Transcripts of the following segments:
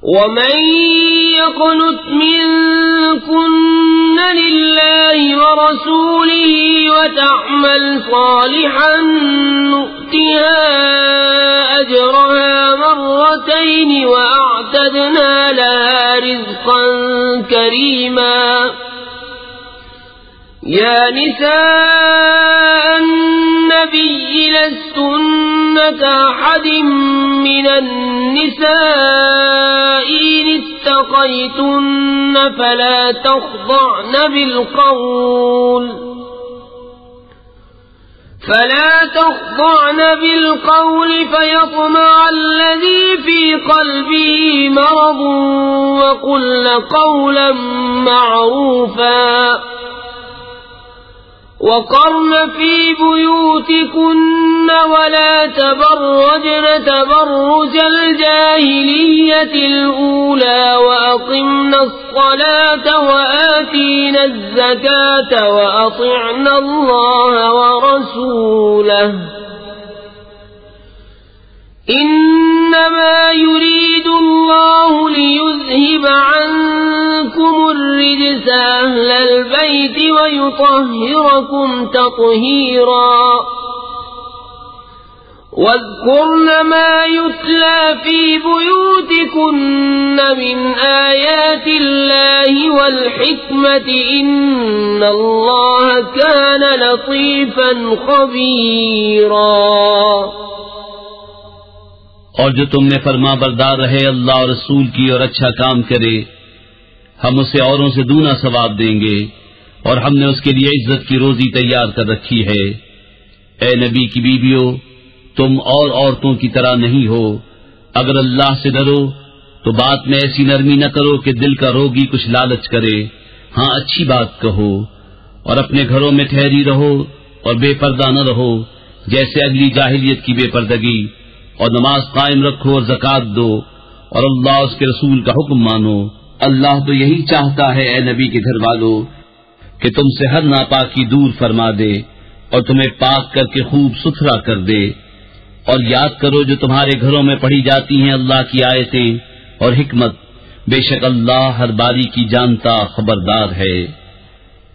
ومن يقنت منكن لله ورسوله وتعمل صالحا نؤتها أجرها مرتين وأعتدنا لها رزقا كريما يا نساء النبي لستن كأحد من النساء إن اتقيتن فلا تخضعن بالقول فيطمع الذي في قلبه مرض وقلن قولا معروفا وقرن في بيوتكن ولا تبرجن تبرج الجاهلية الأولى وأقمنا الصلاة وآتينا الزكاة وأطعنا الله ورسوله إنما يريد الله ليذهب عنكم الرجس أهل البيت ويطهركم تطهيرا واذكرن ما يتلى في بيوتكن من آيات الله والحكمة إن الله كان لطيفا خبيرا. اور جو تم میں فرما بردار رہے اللہ اور رسول کی اور اچھا کام کرے ہم اسے اوروں سے دونا ثواب دیں گے اور ہم نے اس کے لیے عزت کی روزی تیار کر رکھی ہے. اے نبی کی بیویو تم اور عورتوں کی طرح نہیں ہو. اگر اللہ سے ڈرو تو بات میں ایسی نرمی نہ کرو کہ دل کا روگی کچھ لالچ کرے. ہاں اچھی بات کہو اور اپنے گھروں میں ٹھہری رہو اور بے پردہ نہ رہو جیسے اگلی جاہلیت کی بے پردگی. اور نماز قائم رکھو اور زکات دو اور اللہ اس کے رسول کا حکم مانو. اللہ تو یہی چاہتا ہے اے نبی کے گھر والوں کہ تم سے ہر ناپاکی دور فرما دے اور تمہیں پاک کر کے خوب ستھرا کر دے. اور یاد کرو جو تمہارے گھروں میں پڑھی جاتی ہیں اللہ کی آیتیں اور حکمت. بے شک اللہ ہر باری کی جانتا خبردار ہے.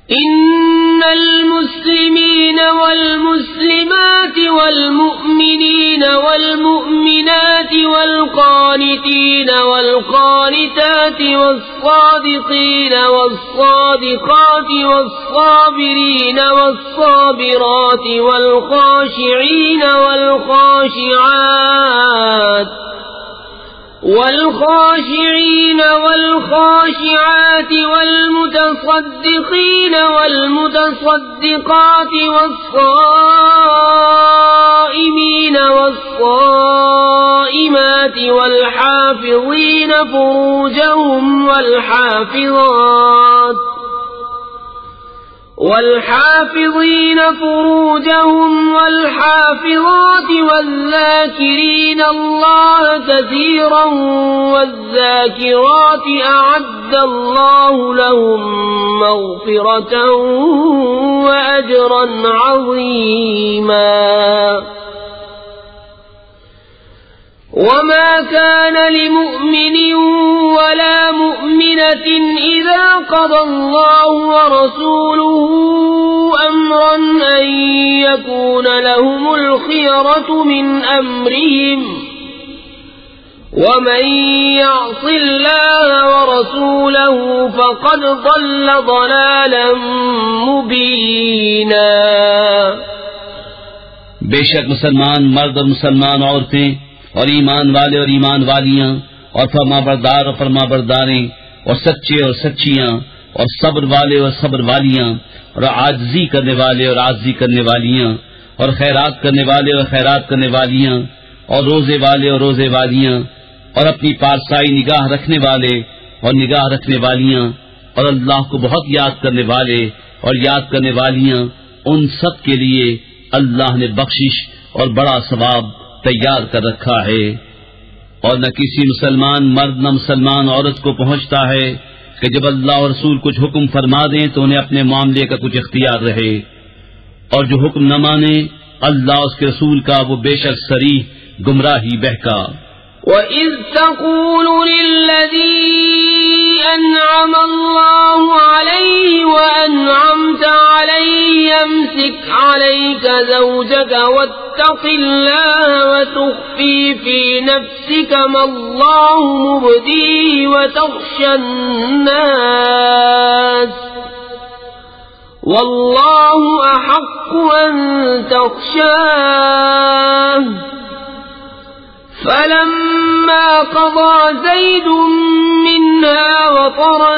إن المسلمين والمسلمات والمؤمنين والمؤمنات والقانتين والقانتات والصادقين والصادقات والصابرين والصابرات والخاشعين والخاشعين والخاشعات والمتصدقين والمتصدقات والصائمين والصائمات والحافظين فروجهم والحافظات والذاكرين الله كثيرا والذاكرات أعد الله لهم مغفرة وأجرا عظيما. وما كان لمؤمن ولا مؤمنة إذا قضى الله ورسوله أمرا أن يكون لهم الخيرة من أمرهم ومن يعص الله ورسوله فقد ضل ضلالا مبينا. بے شک مسلمان مرد اور مسلمان عورتیں اور ایمان والے اور ایمان والیاں اور فرما بردار اور فرما برداریں اور سچے اور سچیاں اور صبر والے اور صبر والیاں اور عاجزی کرنے والے اور عاجزی کرنے والیاں اور خیرات کرنے والے اور خیرات کرنے والیاں اور روزے والے اور روزے والیاں اور اپنی پارسائی نگاہ رکھنے والے اور نگاہ رکھنے والیاں اور اللہ کو بہت یاد کرنے والے اور یاد کرنے والیاں. ان سب کے لیے اللہ نے بخشش اور بڑا ثواب تیار کر رکھا ہے. اور نہ کسی مسلمان مرد نہ مسلمان عورت کو پہنچتا ہے کہ جب اللہ اور رسول کچھ حکم فرما دیں تو انہیں اپنے معاملے کا کچھ اختیار رہے، اور جو حکم نہ مانے اللہ اس کے رسول کا وہ بے شک صریح گمراہی بہکا. وَإِذْ تَقُولُ لِلَّذِي زوجك واتق الله وتخفي في نفسك ما الله مبديه وتخشى الناس والله أحق أن تخشاه فلما قضى زيد منها وطرا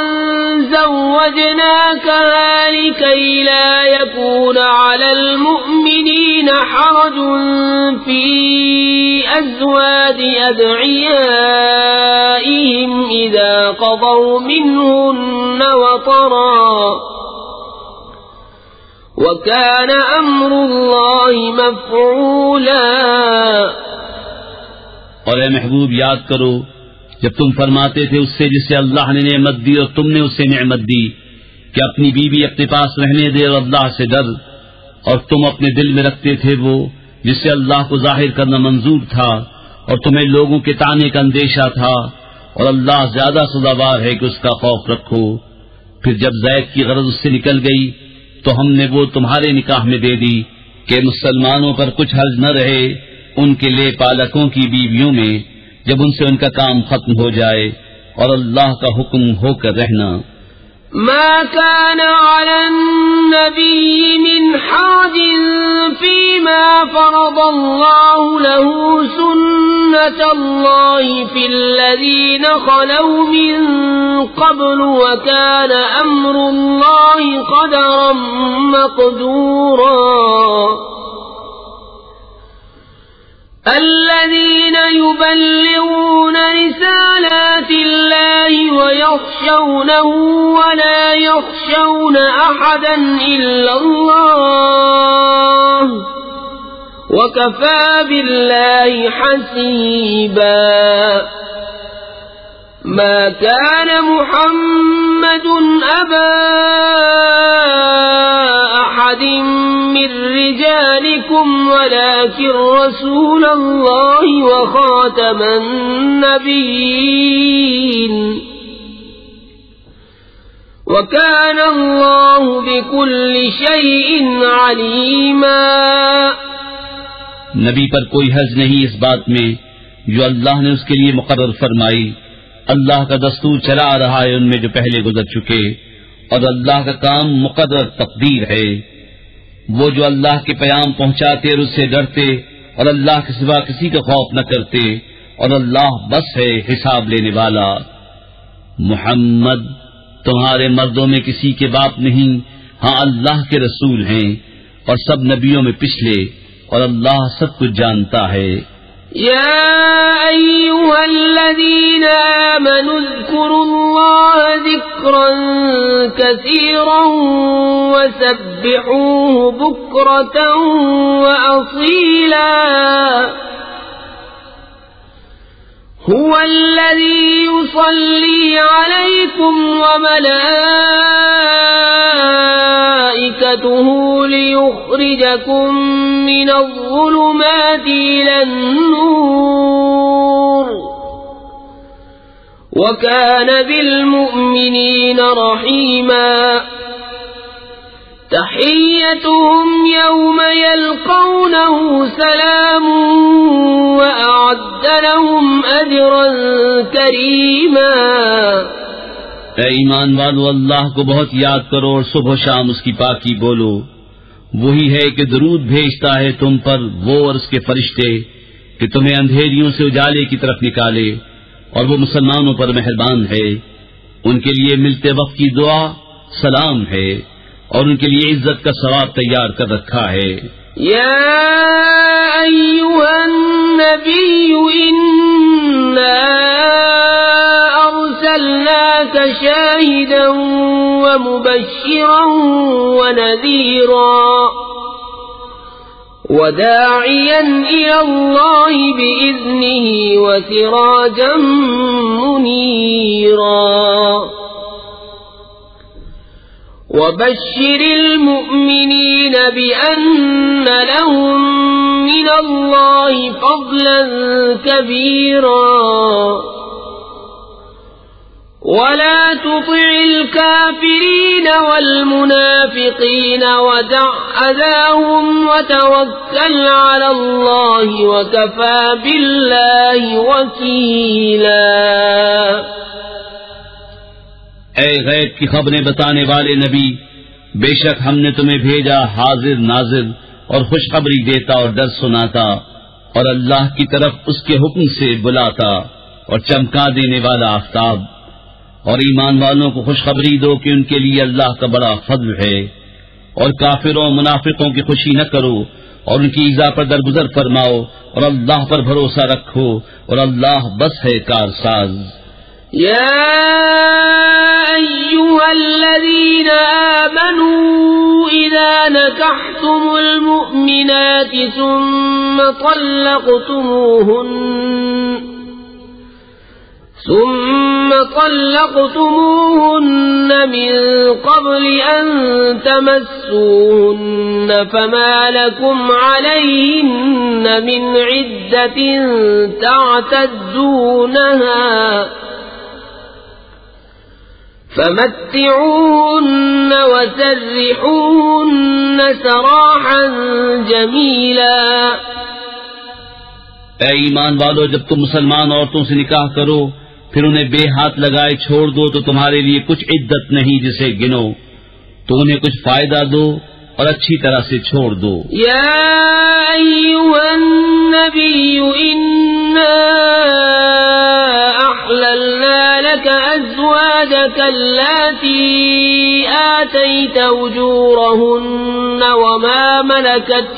زوجناكها لكي لا يكون على المؤمنين حرج في أزواج أدعيائهم إذا قضوا منهن وطرا وَكَانَ أَمْرُ اللَّهِ مَفْعُولًا۔ اور اے محبوب یاد کرو جب تم فرماتے تھے اس سے جسے اللہ نے نعمت دی اور تم نے اسے نعمت دی کہ اپنی بیوی اپنے پاس رہنے دے اور اللہ سے ڈر، اور تم اپنے دل میں رکھتے تھے وہ جس سے اللہ کو ظاہر کرنا منظور تھا اور تمہیں لوگوں کے طعنے کا اندیشہ تھا، اور اللہ زیادہ سزاوار ہے کہ اس کا خوف رکھو۔ پھر جب زید کی غرض اس سے نکل گئی تو ہم نے وہ تمہارے نکاح میں دے دی کہ مسلمانوں پر کچھ حرج نہ رہے ان کے لے پالکوں کی بیویوں میں جب ان سے ان کا کام ختم ہو جائے، اور اللہ کا حکم ہو کر رہنا۔ ما كان على النبي من حرج فيما فرض الله له سنة الله في الذين خلوا من قبل وكان أمر الله قدرا مقدورا۔ الذين يبلغون رسالات الله ويخشونه ولا يخشون أحدا إلا الله وكفى بالله حسيبا۔ ما كان محمد أبا أحد من رجالكم ولكن رسول الله وخاتم النبيين وكان الله بكل شيء عليما۔ نبی پر کوئی حرج نہیں اس بات میں جو اللہ نے اس کے لیے مقرر فرمائی، اللہ کا دستور چلا آ رہا ہے ان میں جو پہلے گزر چکے، اور اللہ کا کام مقرر تقدیر ہے۔ وہ جو اللہ کے پیام پہنچاتے اور اس سے ڈرتے اور اللہ کے سوا کسی کا خوف نہ کرتے، اور اللہ بس ہے حساب لینے والا۔ محمد تمہارے مردوں میں کسی کے باپ نہیں، ہاں اللہ کے رسول ہیں اور سب نبیوں میں پچھلے، اور اللہ سب کچھ جانتا ہے۔ يا أيها الذين آمنوا اذكروا الله ذكرا كثيرا وسبحوه بكرة وأصيلا۔ هو الذي يصلي عليكم وملائكته ليخرجكم من الظلمات إلى النور وكان بالمؤمنين رحيما۔ تحيتهم يوم يلقونه سلام وأعد لهم أجرا كريما۔ اے ایمان والو اللہ کو بہت یاد کرو اور صبح و شام اس کی پاکی بولو۔ وہی ہے کہ درود بھیجتا ہے تم پر وہ اور اس کے فرشتے کہ تمہیں اندھیریوں سے اجالے کی طرف نکالے، اور وہ مسلمانوں پر مہربان ہے۔ ان کے لیے ملتے وقت کی دعا سلام ہے، اور ان کے لیے عزت کا ثواب تیار کر رکھا ہے۔ یا ایھا النبی انا ارسلناک شاہدا ومبشرا ونذیرا وداعیا الی اللہ بإذنہ وسراجا منیرا۔ وبشر المؤمنين بأن لهم من الله فضلا كبيرا۔ ولا تطع الكافرين والمنافقين ودع أذاهم وتوكل على الله وكفى بالله وكيلا. اے غیب کی خبریں بتانے والے نبی، بے شک ہم نے تمہیں بھیجا حاضر ناظر اور خوشخبری دیتا اور ڈر سناتا اور اللہ کی طرف اس کے حکم سے بلاتا اور چمکا دینے والا آفتاب. اور ایمان والوں کو خوشخبری دو کہ ان کے لیے اللہ کا بڑا فضل ہے. اور کافروں منافقوں کی خوشی نہ کرو اور ان کی ایذا پر درگزر فرماؤ اور اللہ پر بھروسہ رکھو اور اللہ بس ہے کارساز. يا أيها الذين آمنوا إذا نكحتم المؤمنات ثم طلقتموهن من قبل أن تمسوهن فما لكم عليهن من عدة تعتدونها فمتعوهن وسرحوهن سراحا جميلا. اے ایمان والو، جب تم مسلمان عورتوں سے نکاح کرو پھر انہیں بے ہاتھ لگائے چھوڑ دو تو تمہارے لیے کچھ عدت نہیں جسے گنو، تو انہیں کچھ فائدہ دو اور اچھی طرح سے چھوڑ دو. یا ایھا النبی انا احللنا لك ازواجك اللاتي آتيت اجورهن وما ملكت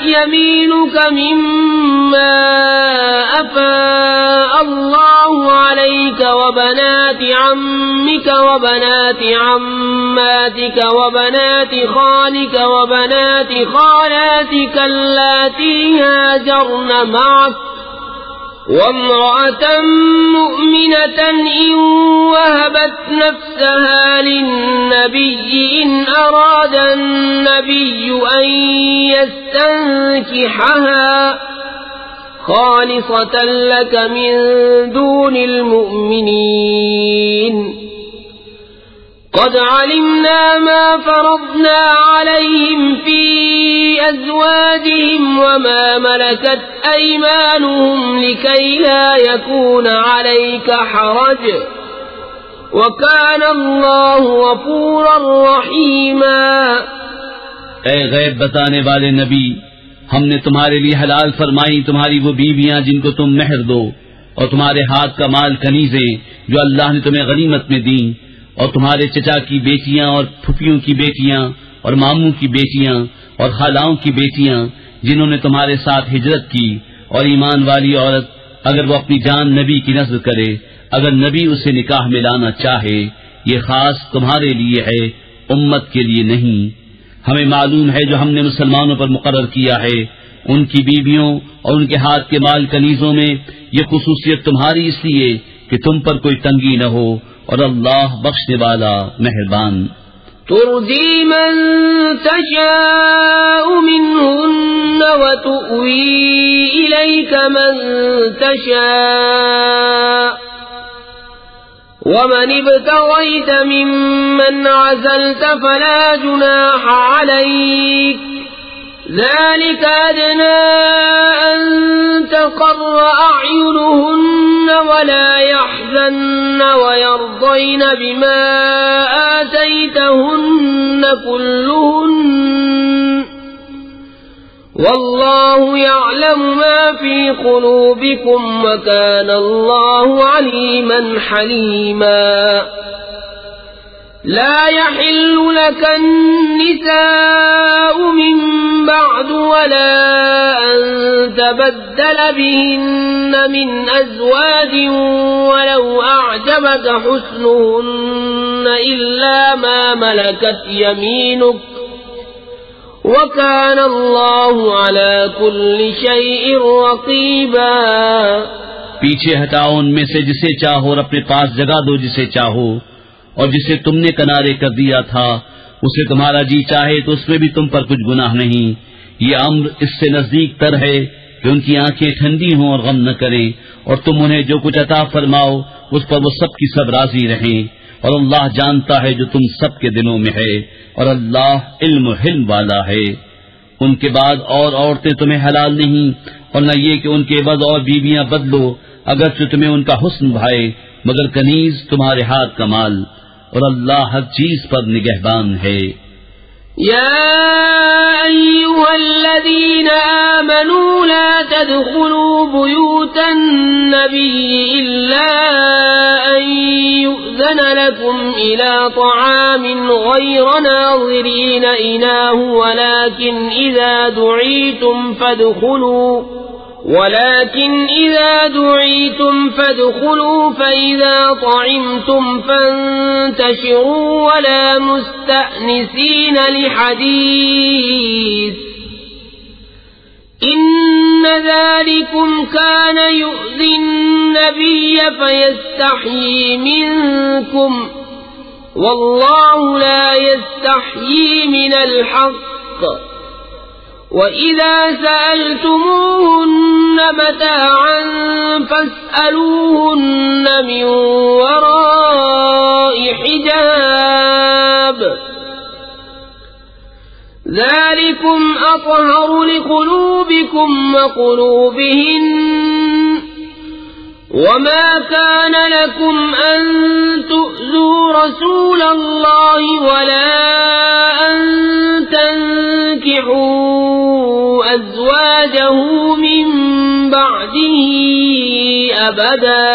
يمينك مما أفاء الله عليك وبنات عمك وبنات عماتك وبنات خالك وبنات خالاتك اللاتي هاجرن معك وامرأة مؤمنة إن وهبت نفسها للنبي إن أراد النبي أن يستنكحها خالصة لك من دون المؤمنين قد علمنا ما فرضنا عليهم في أزواجهم وما ملكت أيمانهم لكي لا يكون عليك حرج وكان الله غفورا رحيما. اے غیب بتانے والے نبی، ہم نے تمہارے لیے حلال فرمائی تمہاری وہ بیویاں جن کو تم مہر دو، اور تمہارے ہاتھ کا مال کنیزیں جو اللہ نے تمہیں غنیمت میں دیں، اور تمہارے چچا کی بیٹیاں اور پھپھیوں کی بیٹیاں اور ماموں کی بیٹیاں اور خالاؤں کی بیٹیاں جنہوں نے تمہارے ساتھ ہجرت کی، اور ایمان والی عورت اگر وہ اپنی جان نبی کی نذر کرے اگر نبی اسے نکاح میں لانا چاہے، یہ خاص تمہارے لیے ہے، امت کے لیے نہیں. ہمیں معلوم ہے جو ہم نے مسلمانوں پر مقرر کیا ہے، ان کی بیویوں اور ان کے ہاتھ کے مال کنیزوں میں یہ خصوصیت تمہاری اس لیے کہ تم پر کوئی تنگی نہ ہو، اور اللہ بخشنے والا مہربان. ترجی من تشاء منهن وتؤوی الیک من تشاء ومن ابتغیت ممن عزلت فلا جناح علیک ذلك أدنى أن تقر أعينهن ولا يحزن ويرضين بما آتيتهن كلهن والله يعلم ما في قلوبكم وكان الله عليما حليما. لا يحل لك النساء من بعد ولا أن تبدل بهن من أزواج ولو أعجبك حسنهن إلا ما ملكت يمينك وكان الله على كل شيء رقيبا. پیچھے ہٹاؤ ان میں سے جسے چاہو اور اپنے پاس جگہ دو جسے چاہو، اور جسے تم نے کنارے کر دیا تھا اسے تمہارا جی چاہے تو اس میں بھی تم پر کچھ گناہ نہیں. یہ امر اس سے نزدیک تر ہے کہ کہ ان کی آنکھیں ٹھنڈی ہوں اور غم نہ کریں، اور تم انہیں جو کچھ عطا فرماؤ اس پر وہ سب کی سب راضی رہیں، اور اللہ جانتا ہے جو تم سب کے دلوں میں ہے، اور اللہ علم و حلم والا ہے۔ ان کے بعد اور عورتیں تمہیں حلال نہیں، اور نہ یہ کہ ان کے عوض اور بیویاں بدلو، اگرچہ تمہیں ان کا حسن بھائے، مگر کنیز تمہارے ہاتھ کا مال، اور اللہ ہر چیز پر نگہبان ہے۔ يا أيها الذين آمنوا لا تدخلوا بيوت النبي إلا أن يؤذن لكم إلى طعام غير ناظرين إناه ولكن إذا دعيتم فادخلوا فإذا طعمتم فانتشروا ولا مستأنسين لحديث إن ذلكم كان يؤذي النبي فيستحيي منكم والله لا يستحيي من الحق وَإِذَا سَأَلْتُمُوهُنَّ مَتَاعًا فَاسْأَلُوهُنَّ مِنْ وَرَاءِ حِجَابٍ ذَلِكُمْ أَطْهَرُ لِقُلُوبِكُمْ وَقُلُوبِهِنَّ وَمَا كَانَ لَكُمْ أَن تُؤْذُوا رَسُولَ اللَّهِ وَلَا أَن تَنكِحُوا أَزْوَاجَهُ مِن بَعْدِهِ أَبَدًا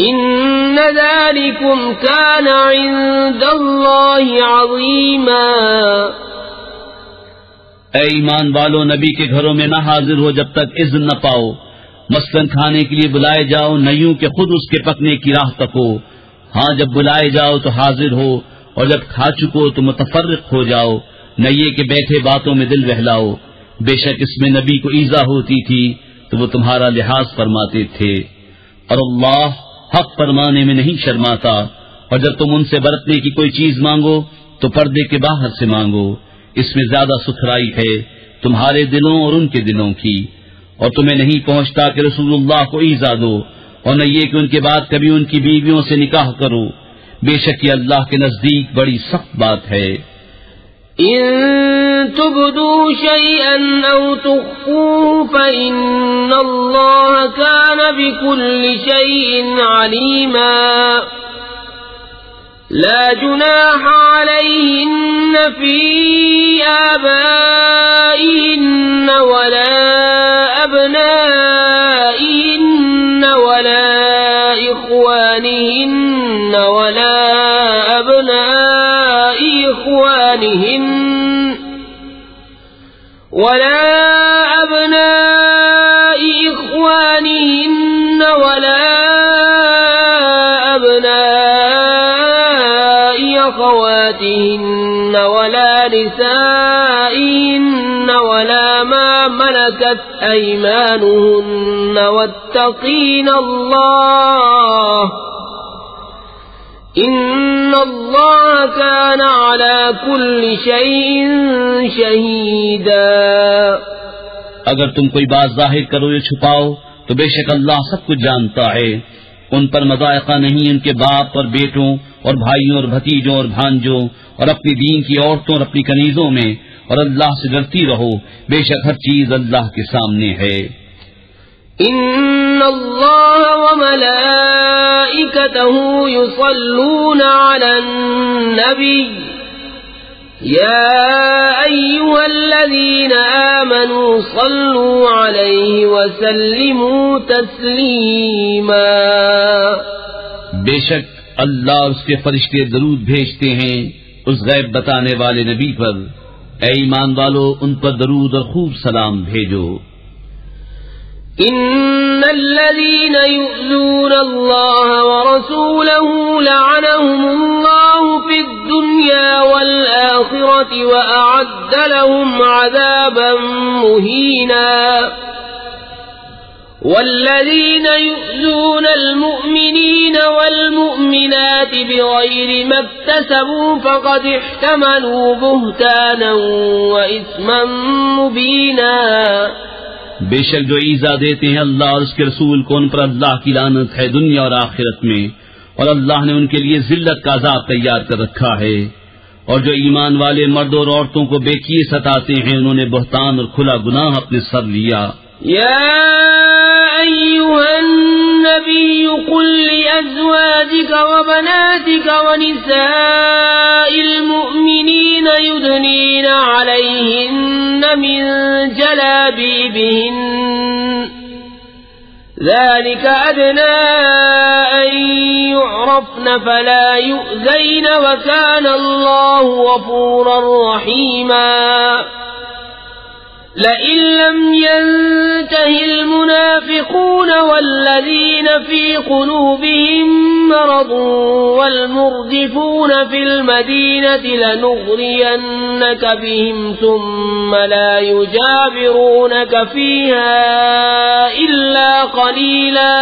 إِنَّ ذَلِكُمْ كَانَ عِندَ اللَّهِ عَظِيمًا۔ اے ایمان والو، نبی کے گھروں میں نہ حاضر ہو جب تک اذن نہ پاؤ، مثلاً کھانے کے لیے بلائے جاؤ، نہ یوں کہ خود اس کے پکنے کی راہ تکو، ہاں جب بلائے جاؤ تو حاضر ہو، اور جب کھا چکو تو متفرق ہو جاؤ، نہ یہ کہ بیٹھے باتوں میں دل بہلاؤ، بے شک اس میں نبی کو ایذا ہوتی تھی تو وہ تمہارا لحاظ فرماتے تھے، اور اللہ حق فرمانے میں نہیں شرماتا، اور جب تم ان سے برتنے کی کوئی چیز مانگو تو پردے کے باہر سے مانگو، اس میں زیادہ ستھرائی ہے تمہارے دلوں اور ان کے دلوں کی، اور تمہیں نہیں پہنچتا کہ رسول اللہ کو ایذا دو، اور نہ یہ کہ ان کے بعد کبھی ان کی بیویوں سے نکاح کرو، بے شک یہ اللہ کے نزدیک بڑی سخت بات ہے۔ إن تبدوا شيئا أو تخفوه فإن الله كان بكل شيء عليما لا جناح عليهن في آبائهن ولا أبنائهن ولا إخوانهن ولا أبناء إخوانهن ولا أبناء إخوانهن ولا أبناء أخواتهن ولا نسائهن ولا ما ملكت أيمانهن واتقين الله إن الله كان على كل شيء شهيدا۔ اگر تم کوئی بات ظاہر کرو یا چھپاؤ تو بے شک اللہ سب کچھ جانتا ہے، ان پر مضائقہ نہیں ان کے باپ اور بیٹوں اور بھائیوں اور بھتیجوں اور بھانجوں اور اپنی دین کی عورتوں اور اپنی کنیزوں میں، اور اللہ سے ڈرتی رہو، بے شک ہر چیز اللہ کے سامنے ہے۔ ان اللہ وملائکتہ یصلون علی النبی یا ایھا الذین آمنوا صلوا علیہ وسلموا تسلیما۔ بے شک اللہ اور اس کے فرشتے درود بھیجتے ہیں اس غیب بتانے والے نبی پر، اے ایمان والو ان پر درود اور خوب سلام بھیجو۔ ان الذين يؤذون الله ورسوله لعنهم الله في الدنيا والآخرة وأعد لهم عذابا مهينا والذين يؤذون المؤمنين والمؤمنات بغير ما اكتسبوا فقد احتملوا بهتانا وإثما مبينا بے شک جو ایزا دیتے ہیں اللہ اور اس کے رسول کو ان پر اللہ کی لعنت ہے دنیا اور آخرت میں، اور اللہ نے ان کے لیے ذلت کا عذاب تیار کر رکھا ہے۔ اور جو ایمان والے مردوں اور عورتوں کو بے کیے ستاتے ہیں انہوں نے بہتان اور کھلا گناہ اپنے سر لیا۔ یا ایھا النبی قل لأزواجک وبناتک ونساء المؤمنین یدنین علیہن من جلابیبہن ذلك أدنى أن يعرفن فلا يؤذين وكان الله غفورا رحيما لئن لم ينته المنافقون والذين في قلوبهم مرض والمردفون في المدينة لنغرينك بهم ثم لا يجاورونك فيها إلا قليلا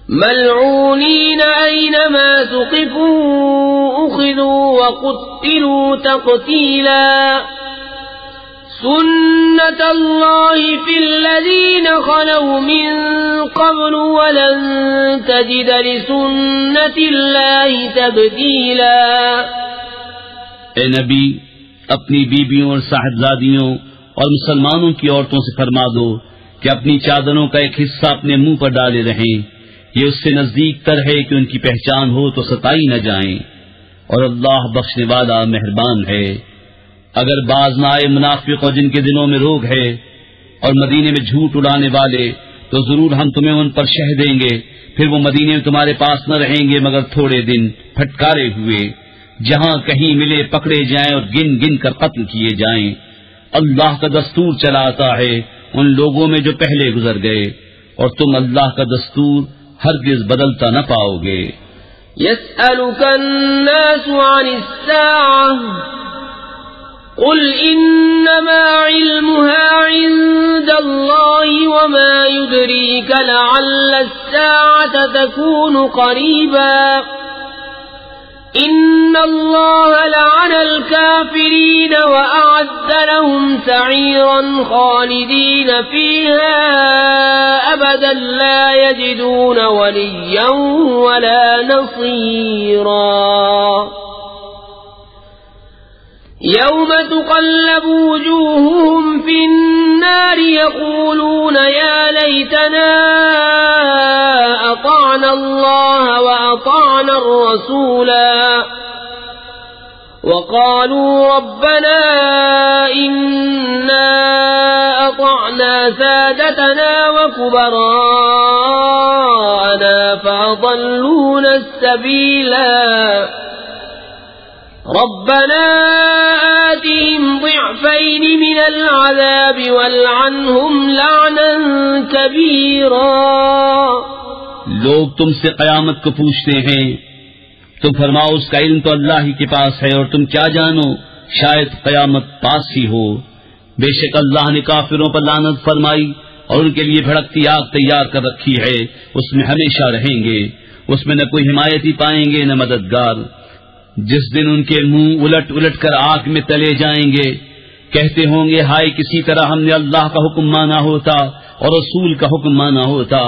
ملعونين أينما ثقفوا أخذوا وقتلوا تقتيلا سنة الله في الذين خلوا من قبل ولن تجد لسنة الله تبديلا۔ اے نبی اپنی بیویوں اور صاحبزادیوں اور مسلمانوں کی عورتوں سے فرما دو کہ اپنی چادروں کا ایک حصہ اپنے منہ پر ڈالے رہیں، یہ اس سے نزدیک تر ہے کہ ان کی پہچان ہو تو ستائی نہ جائیں، اور اللہ بخشنے والا مہربان ہے۔ اگر باز نہ آئے منافق اور جن کے دلوں میں روگ ہے اور مدینے میں جھوٹ اڑانے والے تو ضرور ہم تمہیں ان پر شہ دیں گے، پھر وہ مدینے میں تمہارے پاس نہ رہیں گے مگر تھوڑے دن، پھٹکارے ہوئے، جہاں کہیں ملے پکڑے جائیں اور گن گن کر قتل کیے جائیں۔ اللہ کا دستور چلاتا ہے ان لوگوں میں جو پہلے گزر گئے، اور تم اللہ کا دستور ہرگز بدلتا نہ پاؤ گے۔ يسألك الناس عن الساعة قل إنما علمها عند الله وما يدريك لعل الساعة تكون قريبا إن الله لعن الكافرين وأعد لهم سعيرا خالدين فيها أبدا لا يجدون وليا ولا نصيرا يوم تقلب وجوههم في النار يقولون يا ليتنا أطعنا الله وأطعنا الرسولا وقالوا ربنا إنا أطعنا سادتنا وكبراءنا فأضلونا السبيلا ربنا آتهم ضعفين من العذاب والعنهم لعنا كبيرا۔ لوگ تم سے قیامت کو پوچھتے ہیں، تم فرماؤ اس کا علم تو اللہ ہی کے پاس ہے، اور تم کیا جانو شاید قیامت پاس ہی ہو۔ بے شک اللہ نے کافروں پر لعنت فرمائی اور ان کے لیے بھڑکتی آگ تیار کر رکھی ہے، اس میں ہمیشہ رہیں گے، اس میں نہ کوئی حمایتی پائیں گے نہ مددگار۔ جس دن ان کے منہ الٹ الٹ کر آگ میں تلے جائیں گے، کہتے ہوں گے ہائے کسی طرح ہم نے اللہ کا حکم مانا ہوتا اور رسول کا حکم مانا ہوتا،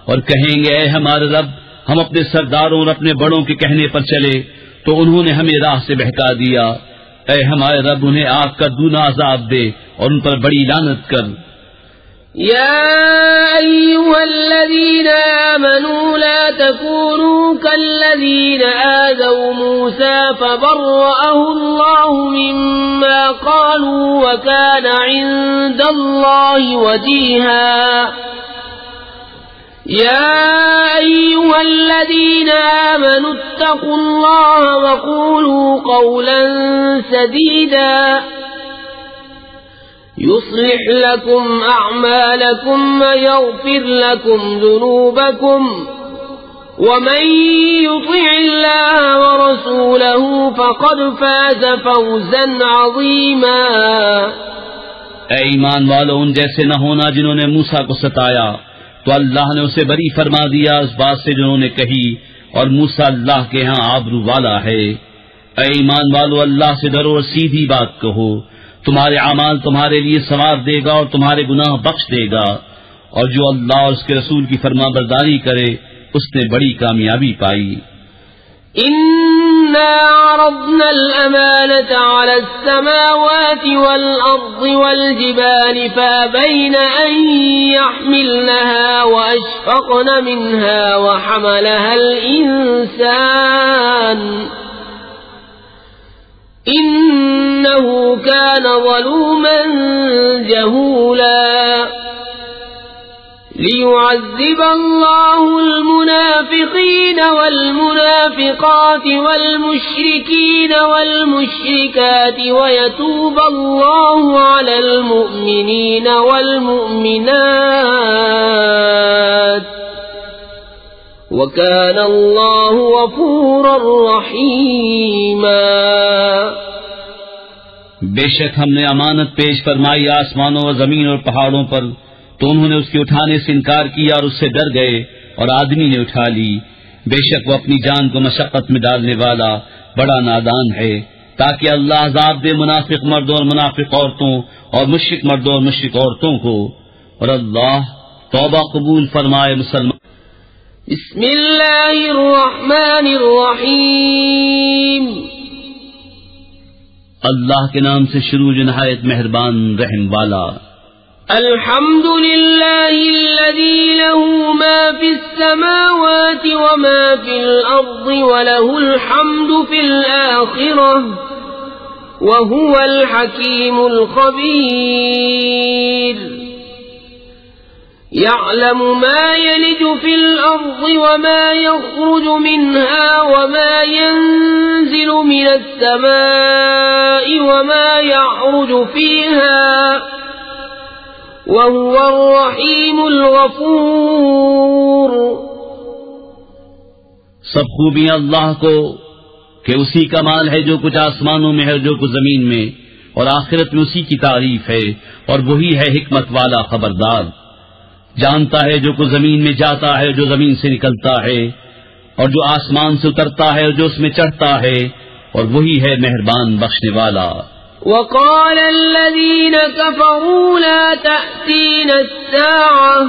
اور کہیں گے اے ہمارے رب ہم اپنے سرداروں اور اپنے بڑوں کے کہنے پر چلے تو انہوں نے ہمیں راہ سے بہکا دیا، اے ہمارے رب انہیں آگ کا دونا عذاب دے اور ان پر بڑی لعنت کر۔ يا أيها الذين آمنوا لا تكونوا كالذين آذوا موسى فبرأه الله مما قالوا وكان عند الله وجيها يا أيها الذين آمنوا اتقوا الله وقولوا قولا سديدا يصلح لكم أعمالكم ويغفر لكم ذنوبكم ومن يطع الله ورسوله فقد فاز فوزا عظيما۔ اے ایمان والو ان جیسے نہ ہونا جنہوں نے موسیٰ کو ستایا، تو اللہ نے اسے بری فرما دیا اس بات سے جنہوں نے کہی، اور موسیٰ اللہ کے ہاں آبرو والا ہے۔ اے ایمان والو اللہ سے ڈرو اور سیدھی بات کہو، تمہارے اعمال تمہارے لیے ثواب دے گا اور تمہارے گناہ بخش دے گا، اور جو اللہ اور اس کے رسول کی فرما برداری کرے اس نے بڑی کامیابی پائی۔ إنا عرضنا الأمانة على السماوات والأرض والجبال فأبين أن يحملنها وأشفقن منها وحملها الإنسان إنه كان ظلوما جهولا ليعذب الله المنافقين والمنافقات والمشركين والمشركات ويتوب الله على المؤمنين والمؤمنات وكان الله غفورا رحيما۔ بے شک ہم نے امانت پیش فرمائی آسمانوں و زمین اور پہاڑوں پر، تو انہوں نے اس کے اٹھانے سے انکار کیا اور اس سے ڈر گئے، اور آدمی نے اٹھا لی۔ بے شک وہ اپنی جان کو مشقت میں ڈالنے والا بڑا نادان ہے، تاکہ اللہ عذاب دے منافق مردوں اور منافق عورتوں اور مشرک مردوں اور مشرک عورتوں کو، اور اللہ توبہ قبول فرمائے مسلمان۔ بسم اللہ الرحمن الرحیم، اللہ کے نام سے شروع جو نہایت مہربان رحم والا۔ الحمد للہ الذی له ما فی السماوات وما فی الارض وله الحمد فی الآخرة وهو الحکیم الخبیر۔ يعلم ما يلج في الأرض وما يخرج منها وما ينزل من السماء وما يعرج فيها وهو الرحيم الغفور۔ سب خوبیاں اللہ کو کہ اسی کا مال ہے جو کچھ آسمانوں میں ہے جو کچھ زمین میں، اور آخرت میں اسی کی تعریف ہے، اور وہی ہے حکمت والا خبردار۔ جانتا ہے جو کچھ زمین میں جاتا ہے، جو زمین سے نکلتا ہے، اور جو آسمان سے اترتا ہے اور جو اس میں چڑھتا ہے، اور وہی ہے مہربان بخشنے والا۔ وقال الذين كفروا لا تأتينا الساعة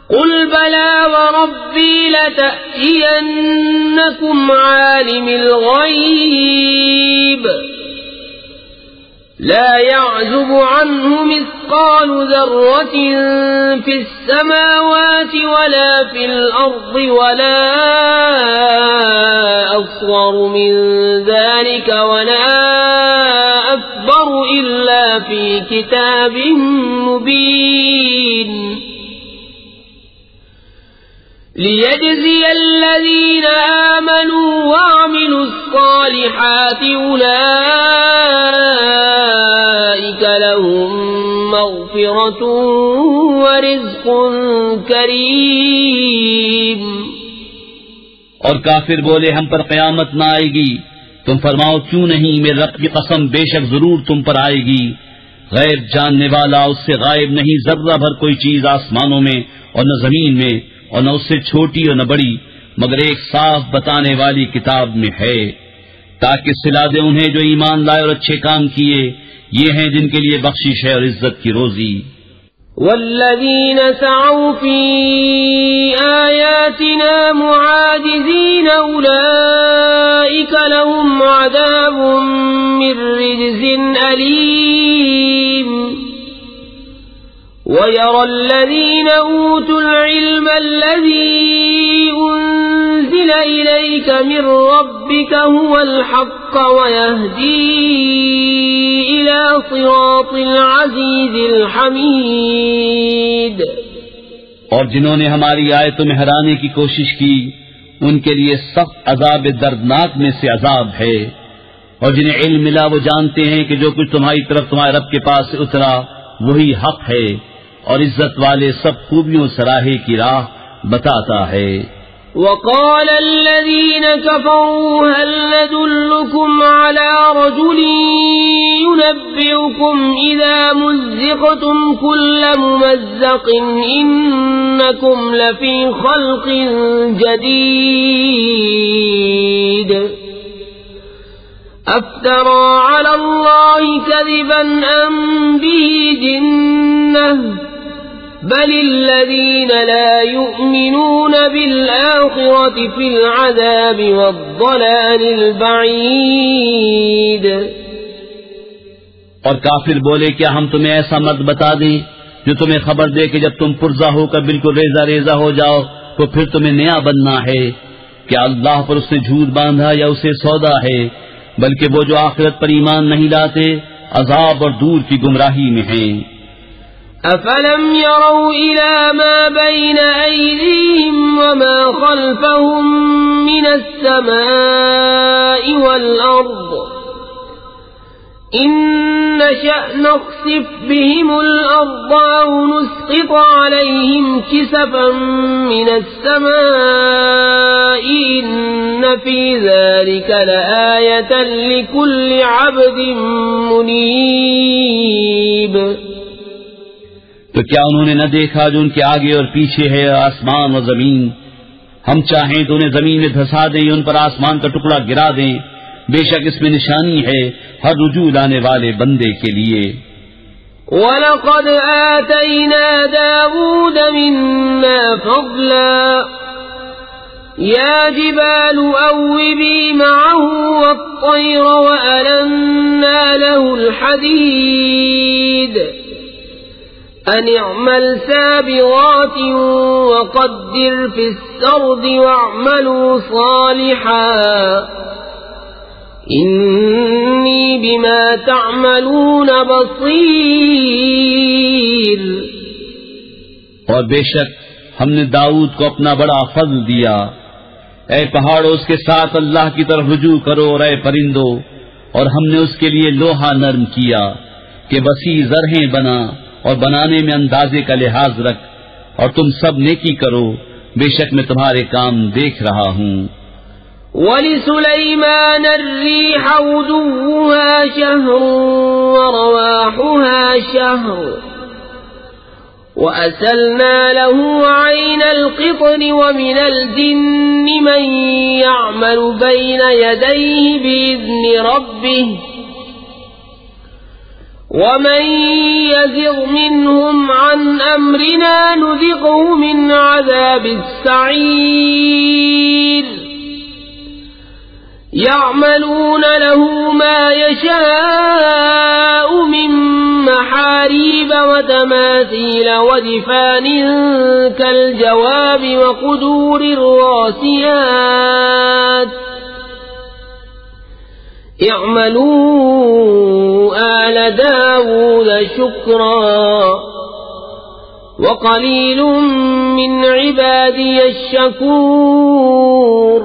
قل بلى وربي لتأتينكم عالم الغيب لا يعزب عنه مثقال ذرة في السماوات ولا في الأرض ولا أصغر من ذلك ولا أكبر إلا في كتاب مبين ليجزي الذين آمنوا وعملوا الصالحات أولئك لهم مغفرة ورزق كريم۔ اور کافر بولے ہم پر قیامت نہ آئے گی، تم فرماؤ کیوں نہیں، میرے رب کی قسم بے شک ضرور تم پر آئے گی۔ غیب جاننے والا اس سے غائب نہیں ذرہ بھر کوئی چیز آسمانوں میں اور نہ زمین میں، اور نہ اس سے چھوٹی اور نہ بڑی، مگر ایک صاف بتانے والی کتاب میں ہے، تاکہ صلا دے انہیں جو ایمان لائے اور اچھے کام کیے، یہ ہیں جن کے لیے بخشش ہے اور عزت کی روزی۔ والذین سعوا فی آیاتنا معاجزین اولئک لهم عذاب من رجز علیم۔ وَيَرَى الَّذِينَ أُوتُوا الْعِلْمَ الَّذِي أُنزِلَ إِلَيْكَ مِنْ رَبِّكَ هُوَ الْحَقَّ وَيَهْدِي إِلَى صِرَاطِ الْعَزِيزِ الْحَمِيدِ۔ اور جنہوں نے ہماری آیتوں میں ہرانے کی کوشش کی، ان کے لیے سخت عذاب دردناک میں سے عذاب ہے۔ اور جنہیں علم ملا وہ جانتے ہیں کہ جو کچھ تمہاری طرف تمہارے رب کے پاس سے اترا وہی حق ہے، اور عزت والے سب خوبیوں سراہے کی راہ بتاتا ہے۔ وقال الذين كفروا هل ندلكم على رجل ينبئكم إذا مزقتم كل ممزق إنكم لفي خلق جديد افترى على الله كذبا ام به جنة بل الذين لا يؤمنون بالآخرة في العذاب والضلال البعيد. اور کافر بولے کیا ہم تمہیں ایسا مرد بتا دیں جو تمہیں خبر دے کہ جب تم پرزا ہو کر بالکل ریزہ ریزہ ہو جاؤ تو پھر تمہیں نیا بننا ہے؟ کیا اللہ پر اس نے جھوٹ باندھا یا اسے سودا ہے؟ بلکہ وہ جو آخرت پر ایمان نہیں لاتے عذاب اور دور کی گمراہی میں ہیں. افلم يروا الى ما بين ايديهم وما خلفهم من السماء والارض ان نشأ نخسف بهم الارض او نسقط عليهم كسفا من السماء ان في ذلك لآية لكل عبد منيب. تو کیا انہوں نے نہ دیکھا جو ان کے آگے اور پیچھے ہے آسمان اور زمین؟ ہم چاہیں تو انہیں زمین میں دھسا دیں یا ان پر آسمان کا ٹکڑا گرا دیں. بے شک اس میں نشانی ہے ہر رجوع لانے والے بندے کے لیے. وَلَقَدْ آتَيْنَا دَاوُودَ مِنَّا فَضْلًا يَا جِبَالُ أَوِّبِي مَعَهُ وَالطَّيْرَ وَأَلَنَّا لَهُ الْحَدِيدَ أَنِ اعْمَلْ سَابِغَاتٍ وَقَدِّرْ فِي السَّرْدِ وَاعْمَلُوا صَالِحًا إِنِّي بِمَا تَعْمَلُونَ بَصِيرٌ. اور بے شک ہم نے داؤد کو اپنا بڑا فضل دیا. اے پہاڑوں اس کے ساتھ اللہ کی طرف رجوع کرو، اور اے پرندوں، اور ہم نے اس کے لیے لوہا نرم کیا کہ وسیع زرہیں بنا اور بنانے میں اندازے کا لحاظ رکھ، اور تم سب نیکی کرو، بے شک میں تمہارے کام دیکھ رہا ہوں. وَلِسُلَيْمَانَ الرِّيحَ غُدُوُّهَا شَهْرٌ وَرَوَاحُهَا شَهْرٌ وَأَسَلْنَا لَهُ عَيْنَ الْقِطْرِ وَمِنَ الْجِنِّ مَن يَعْمَلُ بَيْنَ يَدَيْهِ بِإِذْنِ رَبِّهِ وَمَن يَزِغْ مِنْهُمْ عَنْ أَمْرِنَا نُذِقْهُ مِنْ عَذَابِ السَّعِيرِ. يَعْمَلُونَ لَهُ مَا يَشَاءُ مِن مَّحَارِيبَ وَتَمَاثِيلَ وَجِفَانٍ كَالْجَوَابِ وَقُدُورٍ رَّاسِيَاتٍ اعْمَلُوا آلَ دَاوُودَ شُكْرًا وَقَلِيلٌ مِّنْ عِبَادِيَ الشَّكُورُ.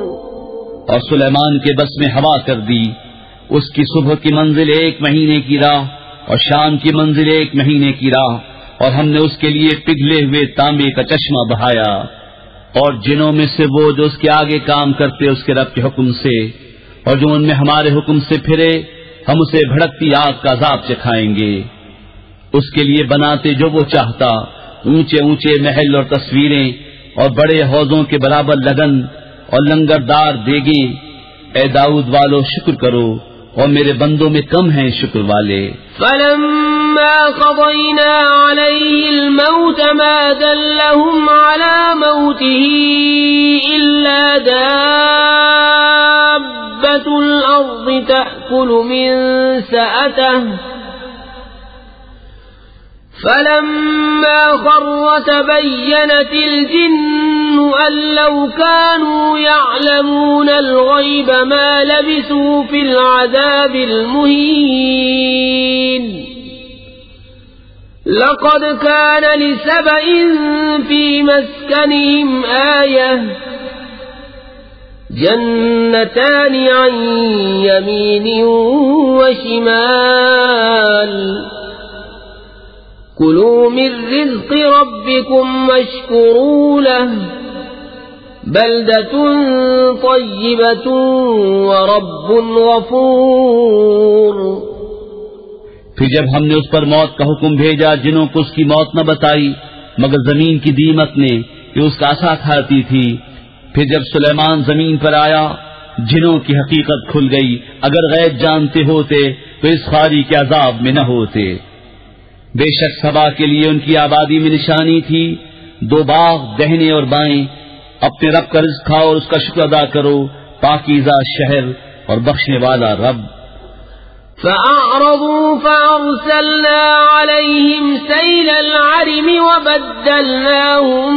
اور سلیمان کے بس میں ہوا کر دی، اس کی صبح کی منزل 1 مہینے کی راہ اور شام کی منزل 1 مہینے کی راہ، اور ہم نے اس کے لیے پگھلے ہوئے تانبے کا چشمہ بہایا. اور جنوں میں سے وہ جو اس کے آگے کام کرتے اس کے رب کے حکم سے، اور جو ان میں ہمارے حکم سے پھرے ہم اسے بھڑکتی آگ کا عذاب چکھائیں گے. اس کے لیے بناتے جو وہ چاہتا، اونچے اونچے محل اور تصویریں اور بڑے حوضوں کے برابر لگن اور لنگردار دیگیں. اے داؤد والو شکر کرو، اور میرے بندوں میں کم ہیں شکر والے. فَلَمَّا قَضَيْنَا عَلَيْهِ الْمَوْتَ مَا دَلَّهُمْ عَلَى مَوْتِهِ إِلَّا دَابَّةُ الْأَرْضِ تَأْكُلُ مِنْ سَأَتَهُ فَلَمَّا خَرَّ تَبَيَّنَتِ الْجِنُّ أَن لَّوْ كَانُوا يَعْلَمُونَ الْغَيْبَ مَا لَبِثُوا فِي الْعَذَابِ الْمُهِينِ. لَقَدْ كَانَ لِسَبَإٍ فِي مَسْكَنِهِمْ آيَةٌ جَنَّتَانِ عَن يَمِينٍ وَشِمَالٍ كُلُوا مِن رِّزْقِ رَبِّكُمْ وَاشْكُرُوا لَهُ بَلْدَةٌ طَيِّبَةٌ وَرَبٌّ غَفُورٌ. پھر جب ہم نے اس پر موت کا حکم بھیجا، جنوں کو اس کی موت نہ بتائی مگر زمین کی دیمک نے کہ اس کا عصا کھاتی تھی. پھر جب سلیمان زمین پر آیا جنوں کی حقیقت کھل گئی، اگر غیب جانتے ہوتے تو اس خواری کے عذاب میں نہ ہوتے۔ بے شک سبا کے لیے ان کی آبادی میں نشانی تھی، 2 باغ دہنے اور بائیں، اپنے رب کا رزق کھاؤ اور اس کا شکر ادا کرو، پاکیزہ شہر اور بخشنے والا رب۔ فأعرضوا فأرسلنا عليهم سيل العرم وبدلناهم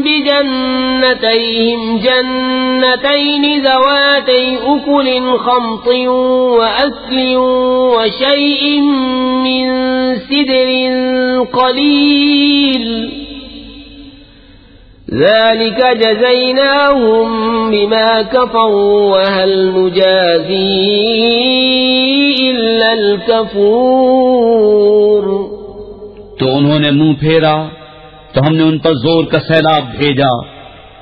بجنتيهم جنتين ذواتي أكل خمط وأكل وشيء من سدر قليل ذلك جزيناهم بما كفروا وهل نجازي إلا الكفور۔ تو انہوں نے منہ پھیرا تو ہم نے ان پر زور کا سیلاب بھیجا،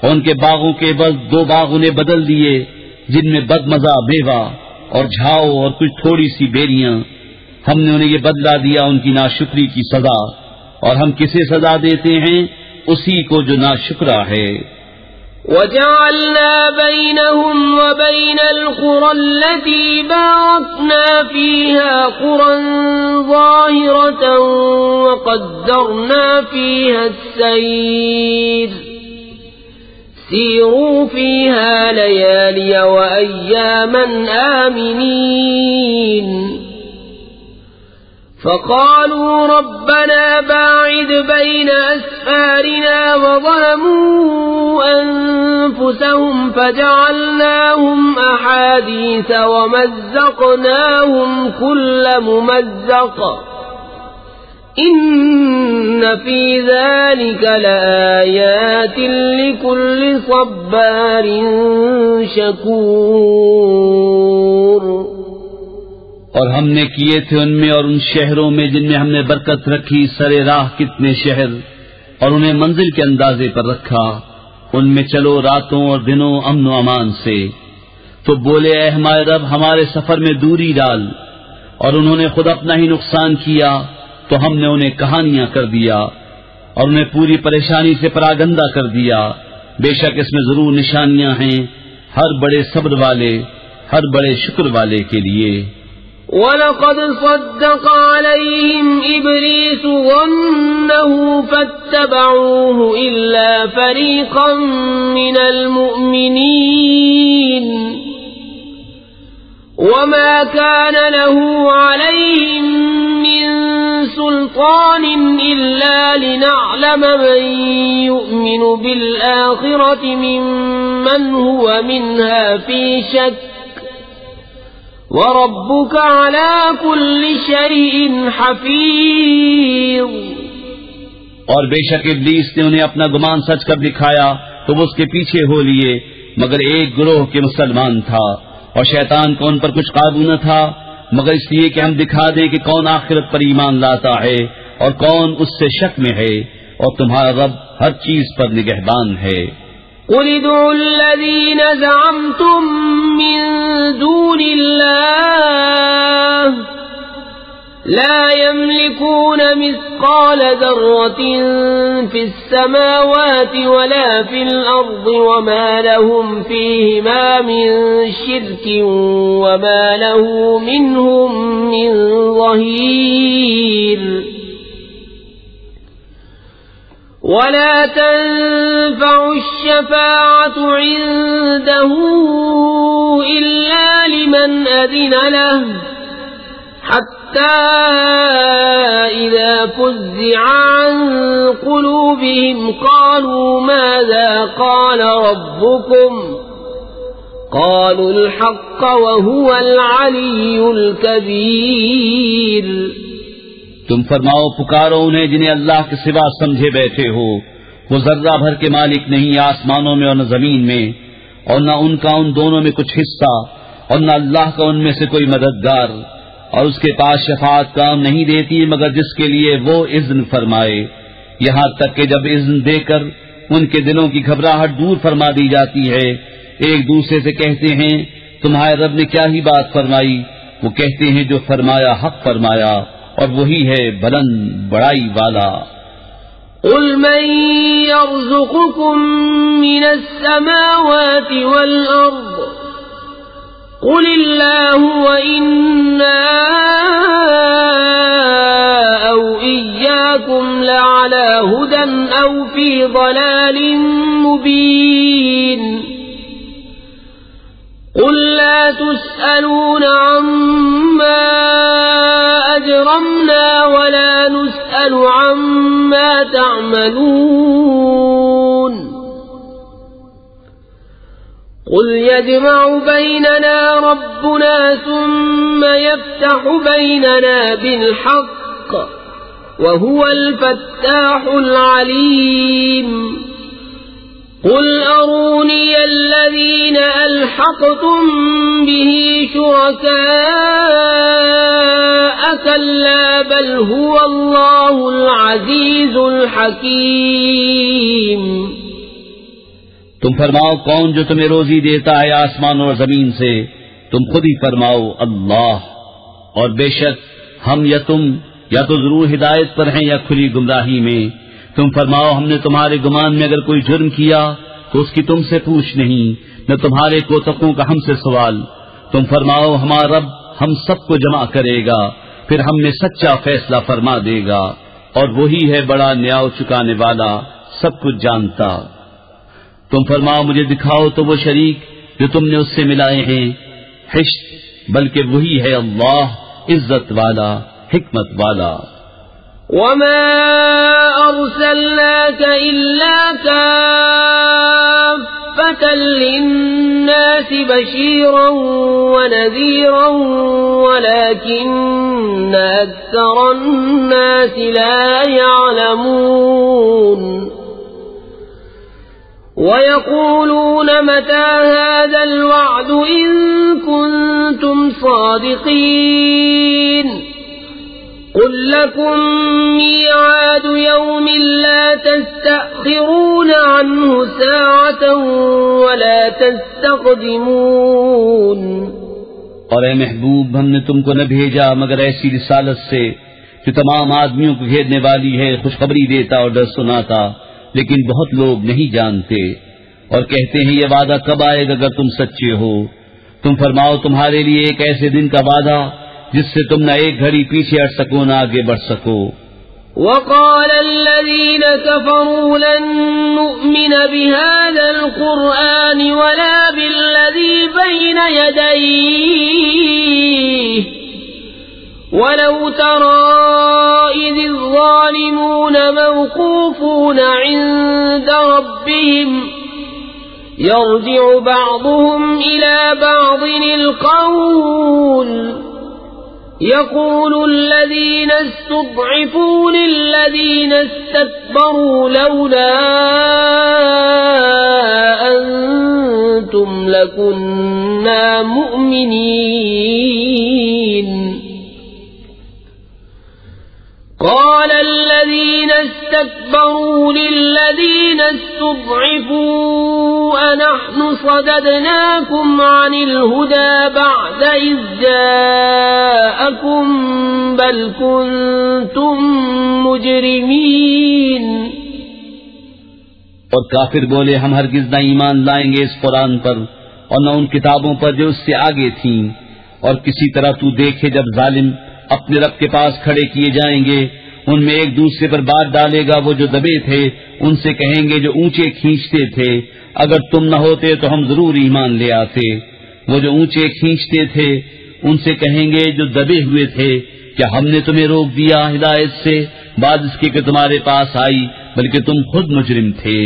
اور ان کے باغوں کے بس 2 باغ انہیں بدل دیے جن میں بد مزہ میوہ اور جھاؤ اور کچھ تھوڑی سی بیریاں۔ ہم نے انہیں یہ بدلہ دیا ان کی ناشکری کی سزا، اور ہم کسے سزا دیتے ہیں؟ اسی کو جو ناشکرا ہے۔ وَجَعَلْنَا بَيْنَهُمْ وَبَيْنَ الْقُرَى الَّتِي بَارَكْنَا فِيهَا قُرًى ظَاهِرَةً وَقَدَّرْنَا فِيهَا السَّيْرَ سِيرُوا فِيهَا لَيَالِيَ وَأَيَّامًا آمِنِينَ فقالوا ربنا باعد بين أسفارنا وظلموا أنفسهم فجعلناهم أحاديث ومزقناهم كل ممزق إن في ذلك لآيات لكل صبار شكور۔ اور ہم نے کیے تھے ان میں اور ان شہروں میں جن میں ہم نے برکت رکھی سرے راہ کتنے شہر، اور انہیں منزل کے اندازے پر رکھا، ان میں چلو راتوں اور دنوں امن و امان سے۔ تو بولے اے ہمارے رب ہمارے سفر میں دوری ڈال، اور انہوں نے خود اپنا ہی نقصان کیا تو ہم نے انہیں کہانیاں کر دیا اور انہیں پوری پریشانی سے پراگندہ کر دیا۔ بے شک اس میں ضرور نشانیاں ہیں ہر بڑے صبر والے، ہر بڑے شکر والے کے لیے۔ وَلَقَدْ صَدَّقَ عَلَيْهِمْ إِبْلِيسُ ظَنَّهُ فَاتَّبَعُوهُ إِلَّا فَرِيقًا مِّنَ الْمُؤْمِنِينَ وَمَا كَانَ لَهُ عَلَيْهِمْ مِّن سُلْطَانٍ إِلَّا لِنَعْلَمَ مَن يُؤْمِنُ بِالْآخِرَةِ مِمَّنْ هُوَ مِنْهَا فِي شَكٍّ وَرَبُّكَ عَلَى كُلِّ شَيْءٍ حَفِيظٌ۔ اور بے شک ابلیس نے انہیں اپنا گمان سچ کر دکھایا تو وہ اس کے پیچھے ہو لیے، مگر ایک گروہ کے مسلمان تھا، اور شیطان کو ان پر کچھ قابو نہ تھا مگر اس لیے کہ ہم دکھا دیں کہ کون آخرت پر ایمان لاتا ہے اور کون اس سے شک میں ہے، اور تمہارا رب ہر چیز پر نگہبان ہے۔ قُلِ ادْعُوا الَّذِينَ زَعَمْتُم مِّن دُونِ اللَّهِ لَا يَمْلِكُونَ مِثْقَالَ ذَرَّةٍ فِي السَّمَاوَاتِ وَلَا فِي الْأَرْضِ وَمَا لَهُمْ فِيهِمَا مِن شِرْكٍ وَمَا لَهُ مِنْهُم مِّن ظَهِيرٍ وَلَا تَنفَعُ الشَّفَاعَةُ عِندَهُ إِلَّا لِمَنْ أَذِنَ لَهُ حَتَّى إِذَا فُزِّعَ عَن قُلُوبِهِمْ قَالُوا مَاذَا قَالَ رَبُّكُمْ قَالُوا الْحَقَّ وَهُوَ الْعَلِيُّ الْكَبِيرُ۔ تم فرماؤ پکارو انہیں جنہیں اللہ کے سوا سمجھے بیٹھے ہو، وہ ذرہ بھر کے مالک نہیں آسمانوں میں اور نہ زمین میں، اور نہ ان کا ان دونوں میں کچھ حصہ، اور نہ اللہ کا ان میں سے کوئی مددگار، اور اس کے پاس شفاعت کام نہیں دیتی مگر جس کے لیے وہ اذن فرمائے، یہاں تک کہ جب اذن دے کر ان کے دلوں کی گھبراہٹ دور فرما دی جاتی ہے، ایک دوسرے سے کہتے ہیں تمہارے رب نے کیا ہی بات فرمائی، وہ کہتے ہیں جو فرمایا حق فرمایا، اور وہی ہے بلند بڑائی والا۔ قُلْ مَن يَرْزُقُكُم مِّنَ السَّمَاوَاتِ وَالْأَرْضِ قل الله وإنا أو إياكم لعلى هدى أو في ضلال مبين قل لا تسألون عما أجرمنا ولا نسأل عما تعملون قل يجمع بيننا ربنا ثم يفتح بيننا بالحق وهو الفتاح العليم قل أروني الذين ألحقتم به شركاء كلا بل هو الله العزيز الحكيم تم فرماؤ کون جو تمہیں روزی دیتا ہے آسمان اور زمین سے؟ تم خود ہی فرماؤ اللہ، اور بے شک ہم یا تم یا تو ضرور ہدایت پر ہیں یا کھلی گمراہی میں۔ تم فرماؤ ہم نے تمہارے گمان میں اگر کوئی جرم کیا تو اس کی تم سے پوچھ نہیں، نہ تمہارے کوتکوں کا ہم سے سوال۔ تم فرماؤ ہمارا رب ہم سب کو جمع کرے گا، پھر ہم میں سچا فیصلہ فرما دے گا، اور وہی ہے بڑا نیاؤ چکانے والا، سب کچھ جانتا۔ تم فرماؤ مجھے دکھاؤ تو وہ شریک جو تم نے اس سے ملائے ہیں، حشت بلکہ وہی ہے اللہ عزت والا حکمت والا۔ وما أرسلناك إلا كافة للناس بشيرا ونذيرا ولكن أكثر الناس لا يعلمون ويقولون متى هذا الوعد إن كنتم صادقين قل لكم ميعاد يوم لا تستأخرون عنه ساعة ولا تستقدمون۔ اور اے محبوب ہم نے تم کو نہ بھیجا مگر ایسی رسالت سے جو تمام آدمیوں کو گھیرنے والی ہے، خوشخبری دیتا اور ڈر سناتا، لیکن بہت لوگ نہیں جانتے اور کہتے ہیں یہ وعدہ کب آئے گا اگر تم سچے ہو۔ تم فرماؤ تمہارے لیے ایک ایسے دن کا وعدہ جس سے تم نہ ایک گھڑی پیچھے ہٹ سکو نہ آگے بڑھ سکو۔ وقال الذين كفروا لن نؤمن بهذا القرآن ولا بالذي بين يديه ولو ترى إذ الظالمون موقوفون عند ربهم يرجع بعضهم إلى بعض القول يقول الذين استضعفوا للذين استكبروا لولا أنتم لكنا مؤمنين قال الذين استكبروا للذين استضعفوا أنحن صددناكم عن الهدى بعد إذ جاءكم بل كنتم مجرمين۔ اور کافر بولے ہم ہرگز نہ ایمان لائیں گے اس قرآن پر اور نہ ان کتابوں پر جو اس سے آگے تھیں، اور کسی طرح تو دیکھے جب ظالم اپنے رب کے پاس کھڑے کیے جائیں گے، ان میں ایک دوسرے پر بات ڈالے گا، وہ جو دبے تھے ان سے کہیں گے جو اونچے کھینچتے تھے اگر تم نہ ہوتے تو ہم ضرور ایمان لے آتے۔ وہ جو اونچے کھینچتے تھے ان سے کہیں گے جو دبے ہوئے تھے کیا ہم نے تمہیں روک دیا ہدایت سے بعد اس کے کہ تمہارے پاس آئی، بلکہ تم خود مجرم تھے۔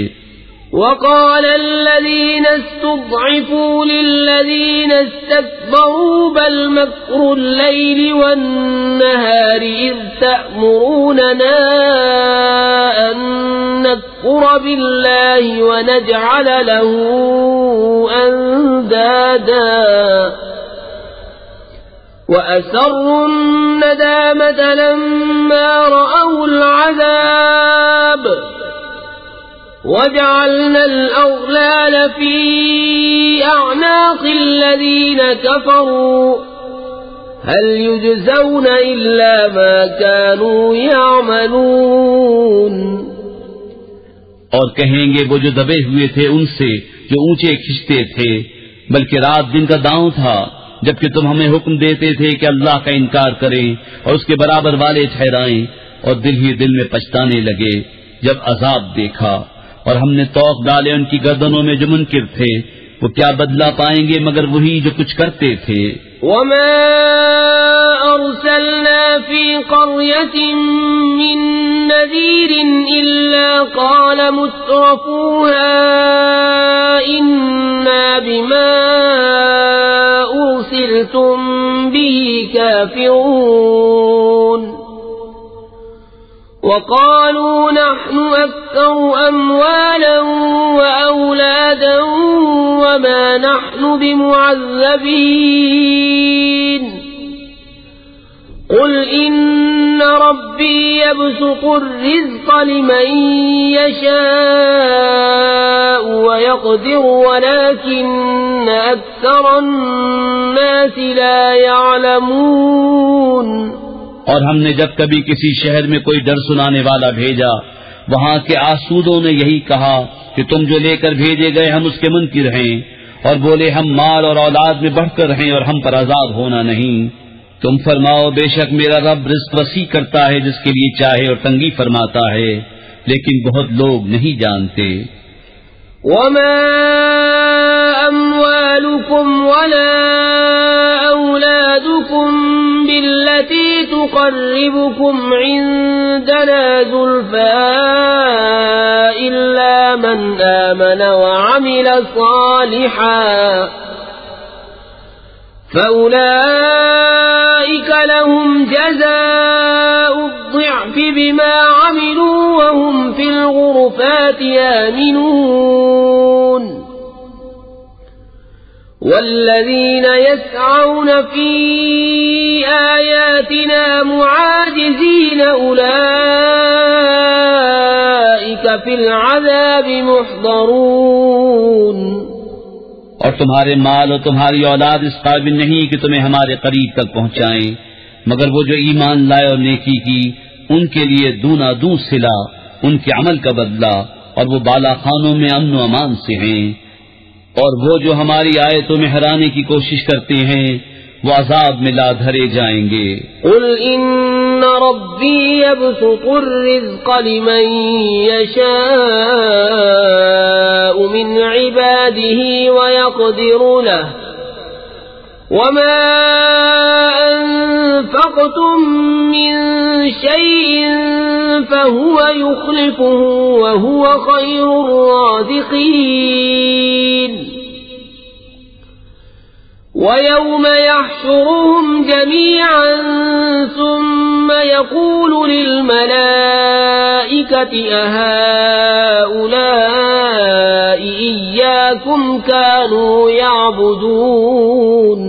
وقال الذين استضعفوا للذين استكبروا بل مكر الليل والنهار إذ تأمروننا أن نكفر بالله ونجعل له أندادا وأسروا الندامة لما رأوا العذاب وجعلنا الأغلال في أعناق الذين كفروا هل يجزون إلا ما كانوا يعملون۔ اور کہیں گے وہ جو دبے ہوئے تھے ان سے جو اونچے کھنچتے تھے، بلکہ رات دن کا داؤں تھا جبکہ تم ہمیں حکم دیتے تھے کہ اللہ کا انکار کریں اور اس کے برابر والے ٹھہرائیں، اور دل ہی دل میں پچھتانے لگے جب عذاب دیکھا، اور ہم نے طوق ڈالے ان کی گردنوں میں جو منکر تھے، وہ کیا بدلہ پائیں گے مگر وہی جو کچھ کرتے تھے۔ وما أرسلنا في قرية من نذير إلا قال مترفوها إنا بما أرسلتم به كافرون وقالوا نحن أكثر أموالا وأولادا وما نحن بمعذبين قل إن ربي يبسط الرزق لمن يشاء ويقدر ولكن أكثر الناس لا يعلمون۔ اور ہم نے جب کبھی کسی شہر میں کوئی ڈر سنانے والا بھیجا، وہاں کے آسودوں نے یہی کہا کہ تم جو لے کر بھیجے گئے ہم اس کے منکر ہیں، اور بولے ہم مال اور اولاد میں بڑھ کر ہیں اور ہم پر عذاب ہونا نہیں۔ تم فرماؤ بے شک میرا رب رزق وسیع کرتا ہے جس کے لیے چاہے اور تنگی فرماتا ہے، لیکن بہت لوگ نہیں جانتے۔ وما أموالكم ولا أولادكم بالتي تقربكم عندنا زلفى إلا من آمن وعمل صالحا فأولئك لهم جزاء الضعف بما عملوا وهم في الغرفات آمنون والذين يسعون في آياتنا معاجزين أولئك في العذاب محضرون۔ اور تمہارے مال اور تمہاری اولاد اس قابل نہیں کہ تمہیں ہمارے قریب تک پہنچائیں، مگر وہ جو ایمان لائے اور نیکی کی ان کے لیے دونا دوں صلہ، ان کے عمل کا بدلہ، اور وہ بالا خانوں میں امن و امان سے ہیں۔ اور وہ جو ہماری آیتوں میں ہرانے کی کوشش کرتے ہیں وہ عذاب میں لا دھرے جائیں گے۔ قل ان ربی یبسط الرزق لمن یشاء من عباده ويقدر له وما انفقتم من شيء فهو يخلفه وهو خير الرازقين ويوم يحشرهم جميعا ثم يقول للملائكة أهؤلاء إياكم كانوا يعبدون۔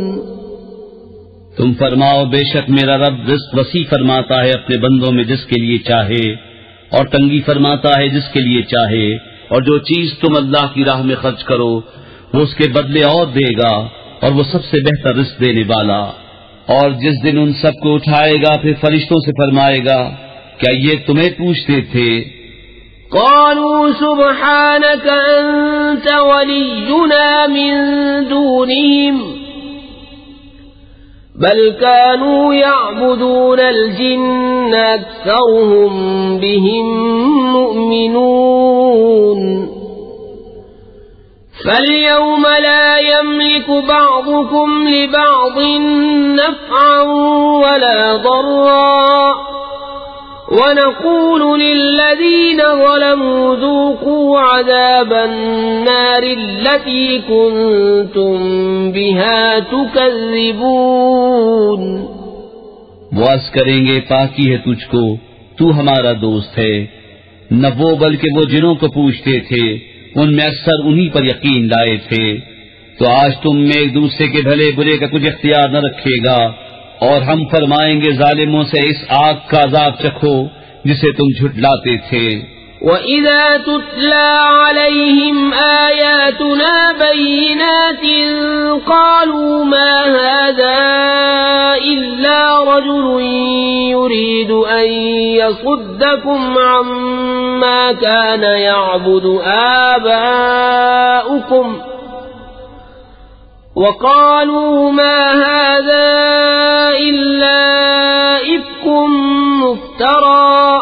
تم فرماؤ بے شک میرا رب رزق وسیع فرماتا ہے اپنے بندوں میں جس کے لیے چاہے، اور تنگی فرماتا ہے جس کے لیے چاہے، اور جو چیز تم اللہ کی راہ میں خرچ کرو وہ اس کے بدلے اور دے گا، اور وہ سب سے بہتر رزق دینے والا۔ اور جس دن ان سب کو اٹھائے گا پھر فرشتوں سے فرمائے گا کیا یہ تمہیں پوچھتے تھے؟ قالوا سبحانك أنت ولينا من دونهم بل كانوا يعبدون الجن أكثرهم بهم مؤمنون فاليوم لا يملك بعضكم لبعض نفعا ولا ضرا ونقول للذين ظلموا ذوقوا عذاب النار التي كنتم بها تكذبون۔ وہ عرض کریں گے پاکی ہے تجھ کو، تو ہمارا دوست ہے، نہ وہ بلکہ وہ جنوں کو پوچھتے تھے، ان میں اکثر انہی پر یقین لائے تھے۔ تو آج تم میں ایک دوسرے کے بھلے برے کا کچھ اختیار نہ رکھے گا، اور ہم فرمائیں گے ظالموں سے اس آگ کا عذاب چکھو جسے تم جھٹلاتے تھے۔ وَإِذَا تُتْلَى عَلَيْهِمْ آيَاتُنَا بَيِّنَاتٍ قَالُوا مَا هَذَا إِلَّا رَجُلٌ يُرِيدُ أَن يَصُدَّكُمْ عَمَّا كَانَ يَعْبُدُ آبَاؤُكُمْ وقالوا ما هذا إلا إفك مفترى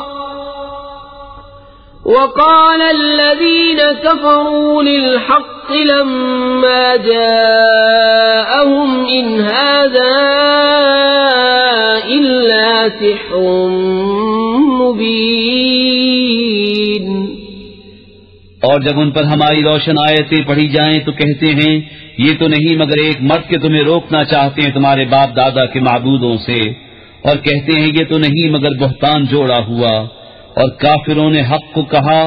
وقال الذين كفروا للحق لما جاءهم إن هذا إلا سحر مبين. اور جب ان پر ہماری روشن آیتیں پڑھی جائیں تو کہتے ہیں یہ تو نہیں مگر ایک مرد کے تمہیں روکنا چاہتے ہیں تمہارے باپ دادا کے معبودوں سے، اور کہتے ہیں یہ تو نہیں مگر بہتان جوڑا ہوا. اور کافروں نے حق کو کہا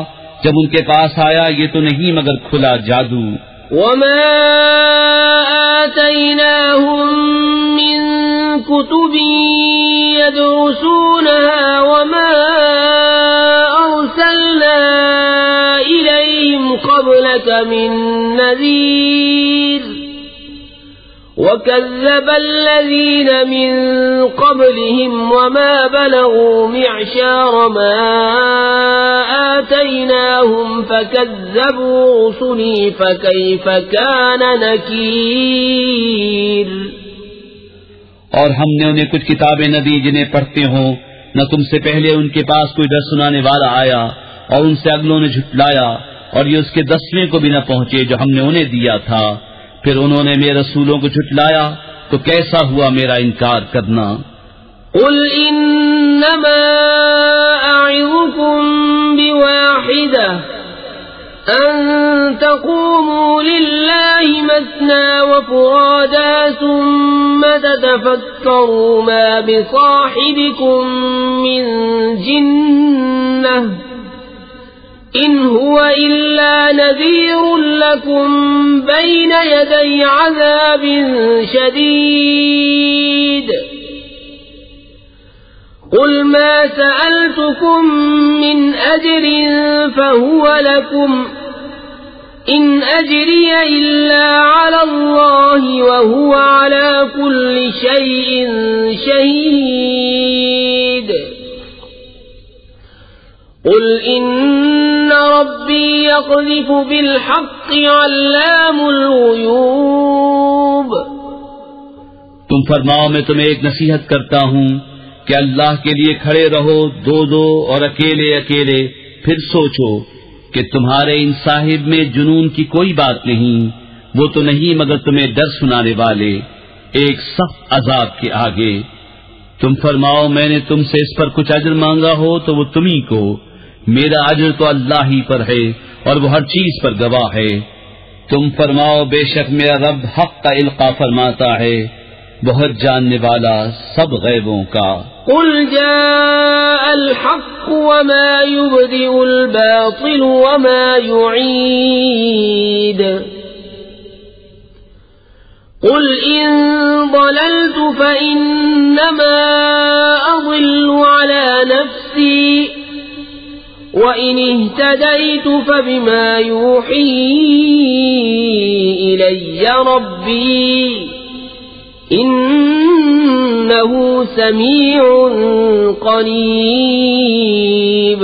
جب ان کے پاس آیا یہ تو نہیں مگر کھلا جادو. وما آتيناهم من كتب يدرسونها وما أرسلنا إليهم قبلك من نذير وكذب الذين من قبلهم وما بلغوا معشار ما آتيناهم فكذبوا رسلي فكيف كان نكير. اور ہم نے انہیں کچھ کتابیں نہ دی جنہیں پڑھتے ہوں، نہ تم سے پہلے ان کے پاس کوئی ڈر سنانے والا آیا، اور ان سے اگلوں نے جھٹلایا، اور یہ اس کے 10ویں کو بھی نہ پہنچے جو ہم نے انہیں دیا تھا. پھر انہوں نے میرے رسولوں کو جھٹلایا تو کیسا ہوا میرا انکار کرنا. قل انما اعظكم بواحدة ان تقوموا لله مثنى وفرادا ثم تتفكروا ما بصاحبكم من جنة إن هو إلا نذير لكم بين يدي عذاب شديد. قل ما سألتكم من أجر فهو لكم إن أجري إلا على الله وهو على كل شيء شهيد. قل إن ربي يقذف بالحق علام الغيوب. تم فرماؤ میں تمہیں ایک نصیحت کرتا ہوں کہ اللہ کے لیے کھڑے رہو دو دو اور اکیلے اکیلے، پھر سوچو کہ تمہارے ان صاحب میں جنون کی کوئی بات نہیں، وہ تو نہیں مگر تمہیں ڈر سنانے والے ایک سخت عذاب کے آگے. تم فرماؤ میں نے تم سے اس پر کچھ اجر مانگا ہو تو وہ تمہیں کو، میرا اجر تو اللہ ہی پر ہے اور وہ ہر چیز پر گواہ ہے. تم فرماؤ بے شک میرا رب حق کا القا فرماتا ہے، بہت جاننے والا سب غیبوں کا. قل جاء الحق وما يبدئ الباطل وما يعيد. قل إن ضللت فإنما أضل على نفسي وَإِنِ اهْتَدَيْتُ فَبِمَا يُوحِي إِلَيَّ رَبِّي إِنَّهُ سَمِيعٌ قَرِيبٌ.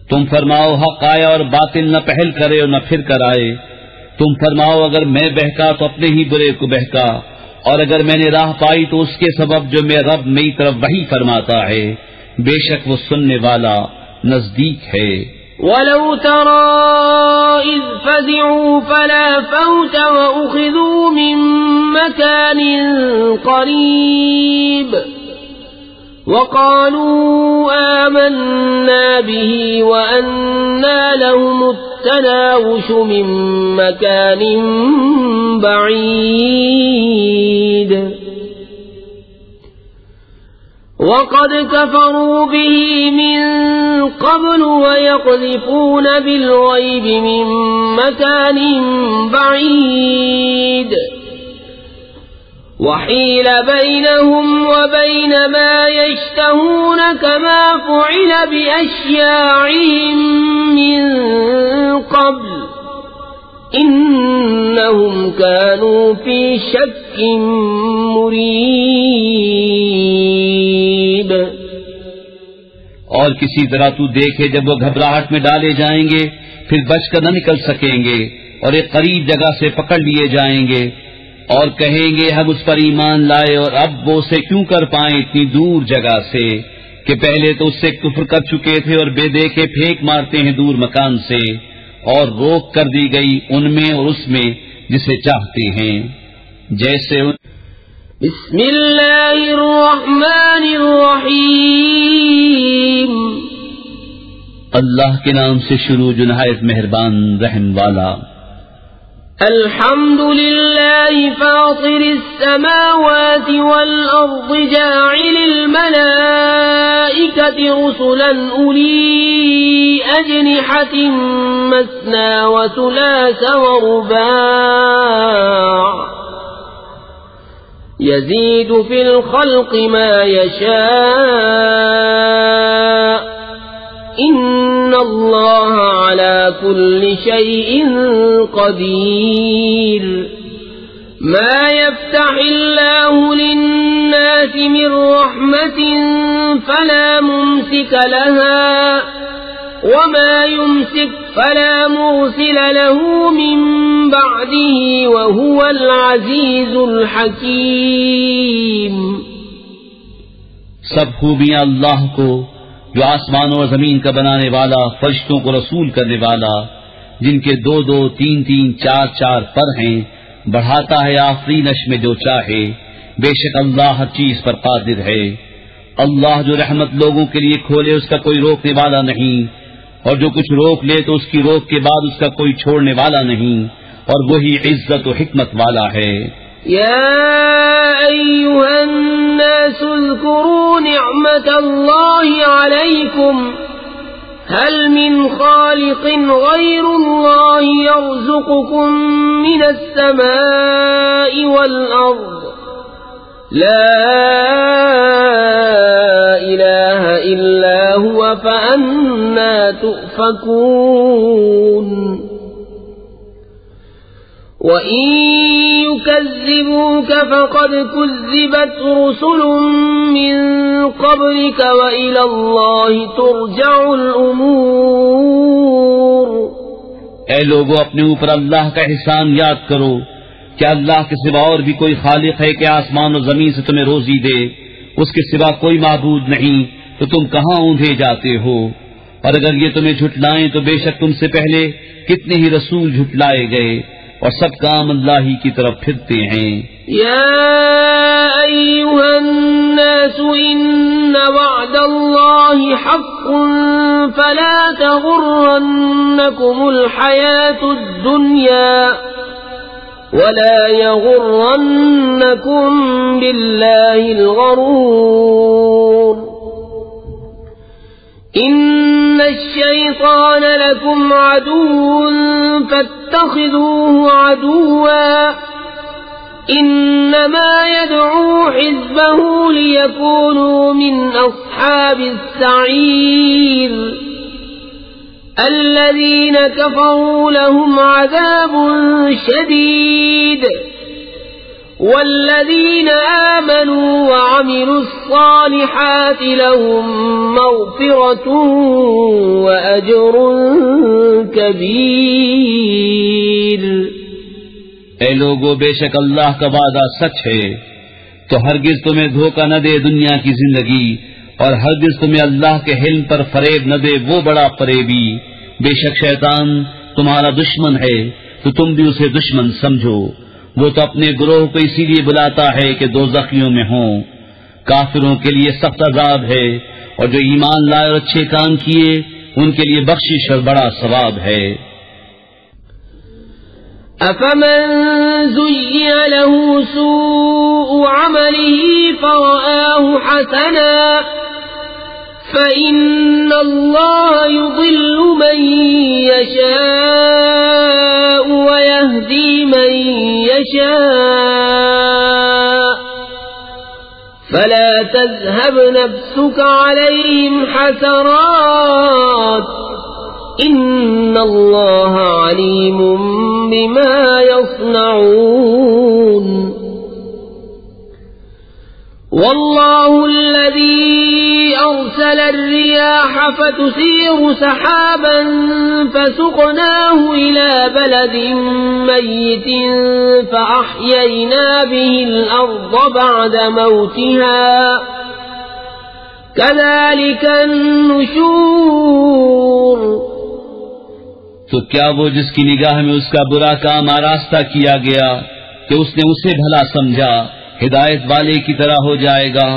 تم فرماؤ حق آیا اور باطل نہ پہل کرے اور نہ پھر کر آئے. تم فرماؤ اگر میں بہکا تو اپنے ہی برے کو بہکا، اور اگر میں نے راہ پائی تو اس کے سبب جو میرا رب میری طرف وحی فرماتا ہے، بے شک وہ سننے والا نزدیک ہے. وَلَوْ تَرَىٰ إِذْ فَزِعُوا فَلَا فَوْتَ وَأُخِذُوا مِن مَّكَانٍ قَرِيبٍ وَقَالُوا آمَنَّا بِهِ وَأَنَّىٰ لَهُمُ التَّنَاوُشُ مِن مَّكَانٍ بَعِيدٍ. وَقَدْ كَفَرُوا بِهِ مِن قَبْلُ وَيَقْذِفُونَ بِالْغَيْبِ مِن مَّكَانٍ بَعِيدٍ. وَحِيلَ بَيْنَهُمْ وَبَيْنَ مَا يَشْتَهُونَ كَمَا فُعِلَ بِأَشْيَاعِهِم مِّن قَبْلُ إِنَّهُمْ كَانُوا فِي شَكٍّ مُّرِيبٍ. اور کسی طرح تو دیکھے جب وہ گھبراہٹ میں ڈالے جائیں گے پھر بچ کر نہ نکل سکیں گے، اور ایک قریب جگہ سے پکڑ لیے جائیں گے اور کہیں گے ہم اس پر ایمان لائے، اور اب وہ اسے کیوں کر پائیں اتنی دور جگہ سے کہ پہلے تو اس سے کفر کر چکے تھے اور بے دیکھے پھینک مارتے ہیں دور مکان سے، اور روک کر دی گئی ان میں اور اس میں جسے چاہتے ہیں، جیسے بسم اللہ الرحمن الرحیم، اللہ کے نام سے شروع جو نہایت مہربان رحم والا۔ الحمد للہ فاطر السماوات والارض جاعل الملائکة رسلا اولی اجنحة مثنى وثلاث ورباع يزيد في الخلق ما يشاء إن الله على كل شيء قدير ما يفتح الله للناس من رحمة فلا ممسك لها وما يمسك فلا مرسل له من بعده وهو العزيز الحكيم۔ سب خوبیاں اللہ کو جو آسمان و زمین کا بنانے والا، فرشتوں کو رسول کرنے والا، جن کے دو دو تین تین چار چار پر ہیں، بڑھاتا ہے آفرینش میں جو چاہے، بے شک اللہ ہر چیز پر قادر ہے۔ اللہ جو رحمت لوگوں کے لیے کھولے اس کا کوئی روکنے والا نہیں، اور جو کچھ روک لے تو اس کی روک کے بعد اس کا کوئی چھوڑنے والا نہیں، اور وہی عزت و حکمت والا ہے۔ يا أيها الناس اذكروا نعمة الله عليكم هل من خالق غير الله يرزقكم من السماء والأرض لا إله إلا هو فأنى تؤفكون۔ وَإِن يُكَذِّبُوكَ فَقَدْ كُذِّبَتْ رُسُلٌ مِّن قَبْلِكَ وَإِلَى اللَّهِ تُرْجَعُ الْأُمُورُ۔ اے لوگو اپنے اوپر اللہ کا احسان یاد کرو، کیا اللہ کے سوا اور بھی کوئی خالق ہے کہ آسمان و زمین سے تمہیں روزی دے؟ اس کے سوا کوئی معبود نہیں، تو تم کہاں اوندھے جاتے ہو؟ اور اگر یہ تمہیں جھٹلائیں تو بے شک تم سے پہلے کتنے ہی رسول جھٹلائے گئے، اور سب کام اللہ ہی کی طرف پھرتے ہیں۔ یا ایھا الناس ان وعد اللہ حق فلا تغرنکم الحیاة الدنیا ولا یغرنکم باللہ الغرور۔ ان الشیطان لکم عدو فاتخذوه عدوا انما يدعو حزبه ليكونوا من اصحاب السعير۔ الذين كفروا لهم عذاب شديد والذين آمنوا وعملوا الصالحات لهم مغفرة وأجر كبير۔ اے لوگو بے شک اللہ کا وعدہ سچ ہے، تو ہرگز تمہیں دھوکہ نہ دے دنیا کی زندگی، اور ہرگز تمہیں اللہ کے حلم پر فریب نہ دے وہ بڑا فریبی۔ بے شک شیطان تمہارا دشمن ہے تو تم بھی اسے دشمن سمجھو، وہ تو اپنے گروہ کو اسی لیے بلاتا ہے کہ دوزخیوں میں ہوں۔ کافروں کے لیے سخت عذاب ہے، اور جو ایمان لائے اور اچھے کام کیے ان کے لیے بخشش اور بڑا ثواب ہے۔ أفمن زين له سوء عمله فرآه حسنا فإن الله يضل من يشاء ويهدي من يشاء فلا تذهب نفسك عليهم حسرات إن الله عليم بما يصنعون۔ والله الذي أرسل الرياح فتثير سحابا فسقناه إلى بلد ميت فأحيينا به الأرض بعد موتها كذلك النشور. تو کیا وہ جس کی نگاہ میں اس کا برا کام آراستہ کیا گیا کہ اس نے اسے بھلا سمجھا ہدایت والے کی طرح ہو جائے گا؟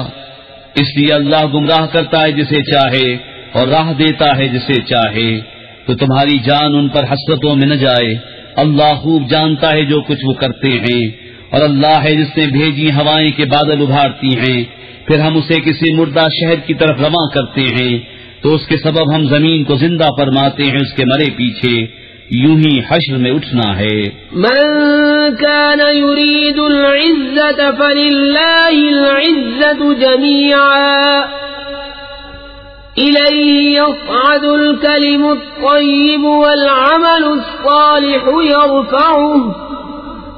اس لیے اللہ گمراہ کرتا ہے جسے چاہے اور راہ دیتا ہے جسے چاہے. تو تمہاری جان ان پر حسرتوں میں نہ جائے. اللہ خوب جانتا ہے جو کچھ وہ کرتے ہیں. اور اللہ ہے جس نے بھیجی ہوائیں کے بادل ابھارتی ہیں، پھر ہم اسے کسی مردہ شہر کی طرف رواں کرتے ہیں تو اس کے سبب ہم زمین کو زندہ فرماتے ہیں اس کے مرے پیچھے. یوں ہی حشر میں اٹھنا ہے. من كان يريد العزة فلله العزة جميعا إليه يصعد الكلم الطيب والعمل الصالح يرفعه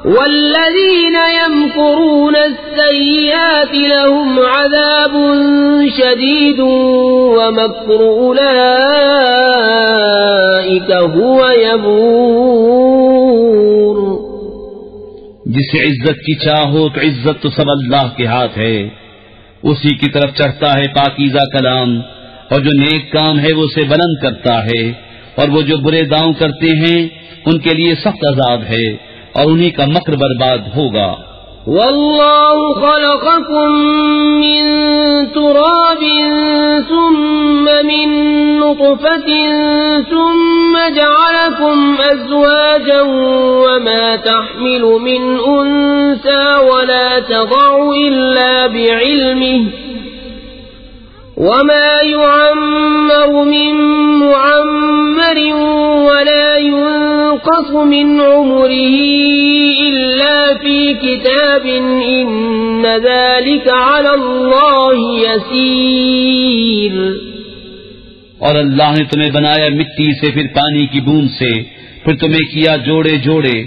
والذين يمكرون السيئات لهم عذاب شديد ومكر أولئك هو يبور. جسے عزت کی چاہو تو عزت تو سب اللہ کے ہاتھ ہے، اسی کی طرف چڑھتا ہے پاکیزہ کلام، اور جو نیک کام ہے وہ اسے بلند کرتا ہے، اور وہ جو برے داؤں کرتے ہیں ان کے لیے سخت عذاب ہے اور انہی کا مکر برباد ہوگا. والله خلقكم من تراب ثم من نطفة ثم جعلكم أزواجا وما تحمل من أنثى ولا تضع إلا بعلمه وما يعمر من معمر ولا ينقص من عمره إلا في كتاب إن ذلك على الله يسير. اور اللہ نے تمہیں بنایا مٹی سے، پھر پانی کی بوند سے، پھر تمہیں کیا جوڑے جوڑے،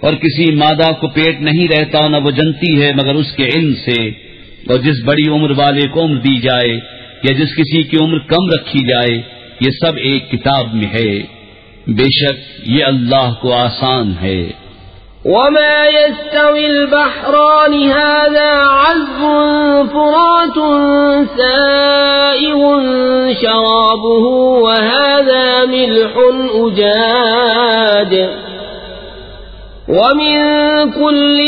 اور کسی مادہ کو پیٹ نہیں رہتا نہ وہ جنتی ہے مگر اس کے علم سے. اور جس بڑی عمر والے کو عمر دی جائے یا جس کسی کی عمر کم رکھی جائے، یہ سب ایک کتاب میں ہے. بے شک یہ اللہ کو آسان ہے. وما يستوي البحران هذا عذب فرات سائغ شرابه وهذا ملح أجاج ومن كل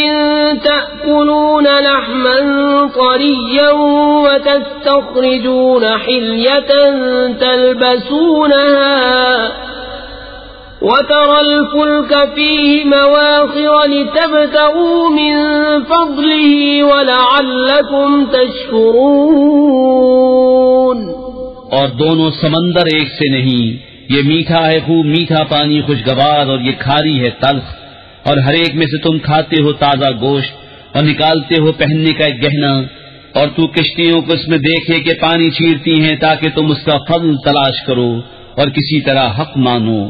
تأكلون لحما طريا وتستخرجون حلية تلبسونها وترى الفلك فيه مواخر لتبتغوا من فضله ولعلكم تشكرون. اور دونوں سمندر ایک سے نہیں، یہ میٹھا ہے خوب میٹھا پانی خوشگوار، اور یہ کھاری ہے تلخ. اور ہر ایک میں سے تم کھاتے ہو تازہ گوشت اور نکالتے ہو پہننے کا ایک گہنا. اور تو کشتیوں کو اس میں دیکھے کہ پانی چھیرتی ہیں تاکہ تم اس کا فضل تلاش کرو اور کسی طرح حق مانو.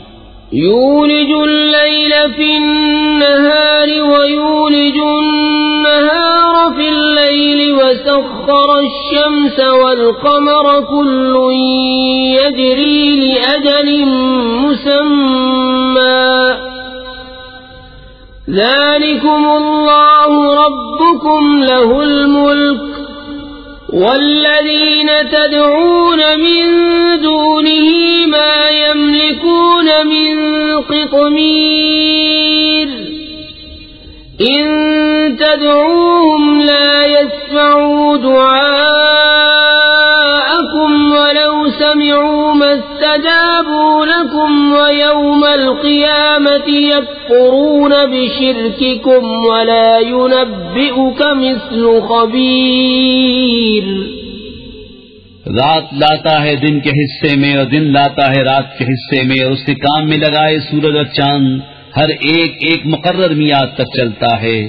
يولج الليل في النهار ويولج النهار في الليل وسخر الشمس والقمر كل يجري لأجل مسمى ذلكم الله ربكم له الملك والذين تدعون من دونه ما يملكون من قطمير إن تدعوهم لا يسمعوا دعاءكم ولو سمعوا ما استجابوا لكم ويوم القيامة يكفرون بشرككم ولا ينبئك مثل خبير. رات لاتا ہے دن کے حصے میں اور دن لاتا ہے رات کے حصے میں، اور اس کے کام میں لگائے سورج اور چاند، ہر ایک ایک مقرر میعاد تک چلتا ہے.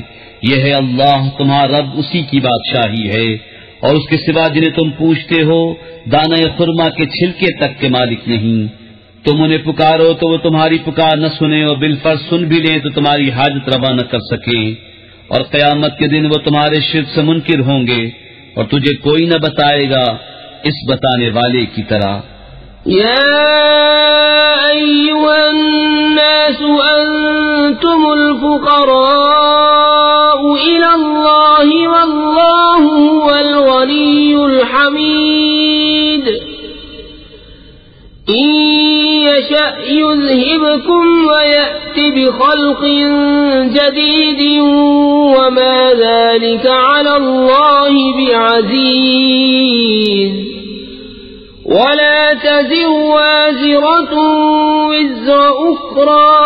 یہ ہے اللہ تمہارا رب، اسی کی بادشاہی ہے. اور اس کے سوا جنہیں تم پوچھتے ہو دانہ خرما کے چھلکے تک کے مالک نہیں. تم انہیں پکارو تو وہ تمہاری پکار نہ سنے، اور بالفرض سن بھی لیں تو تمہاری حاجت روا نہ کر سکیں. اور قیامت کے دن وہ تمہارے شرک سے منکر ہوں گے، اور تجھے کوئی نہ بتائے گا اس بتانے والے کی طرح. يا أيها الناس أنتم الفقراء إلى الله والله هو الغني الحميد. إن يشأ يذهبكم ويأت بخلق جديد وما ذلك على الله بعزيز. ولا تزر وازرة وزر أخرى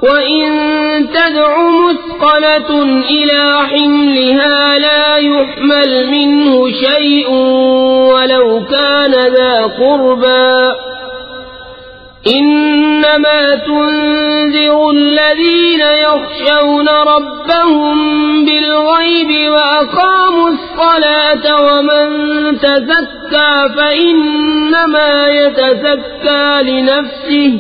وإن تدع مثقلة إلى حملها لا يحمل منه شيء ولو كان ذا قربى. إنما تنذر الذين يخشون ربهم بالغيب وأقاموا الصلاة ومن تزكى فإنما يتزكى لنفسه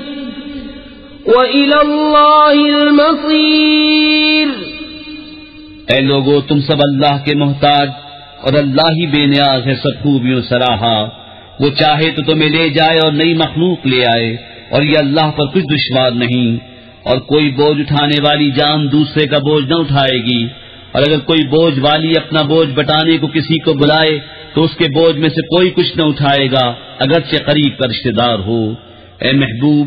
وإلى الله المصير. اے لوگو، تم سب اللہ کے محتاج اور اللہ ہی بے نیاز ہے سب خوبیوں سراہا. وہ چاہے تو تمہیں لے جائے اور نئی مخلوق لے آئے، اور یہ اللہ پر کچھ دشوار نہیں. اور کوئی بوجھ اٹھانے والی جان دوسرے کا بوجھ نہ اٹھائے گی، اور اگر کوئی بوجھ والی اپنا بوجھ بٹانے کو کسی کو بلائے تو اس کے بوجھ میں سے کوئی کچھ نہ اٹھائے گا، اگرچہ قریب کا رشتہ دار ہو. اے محبوب،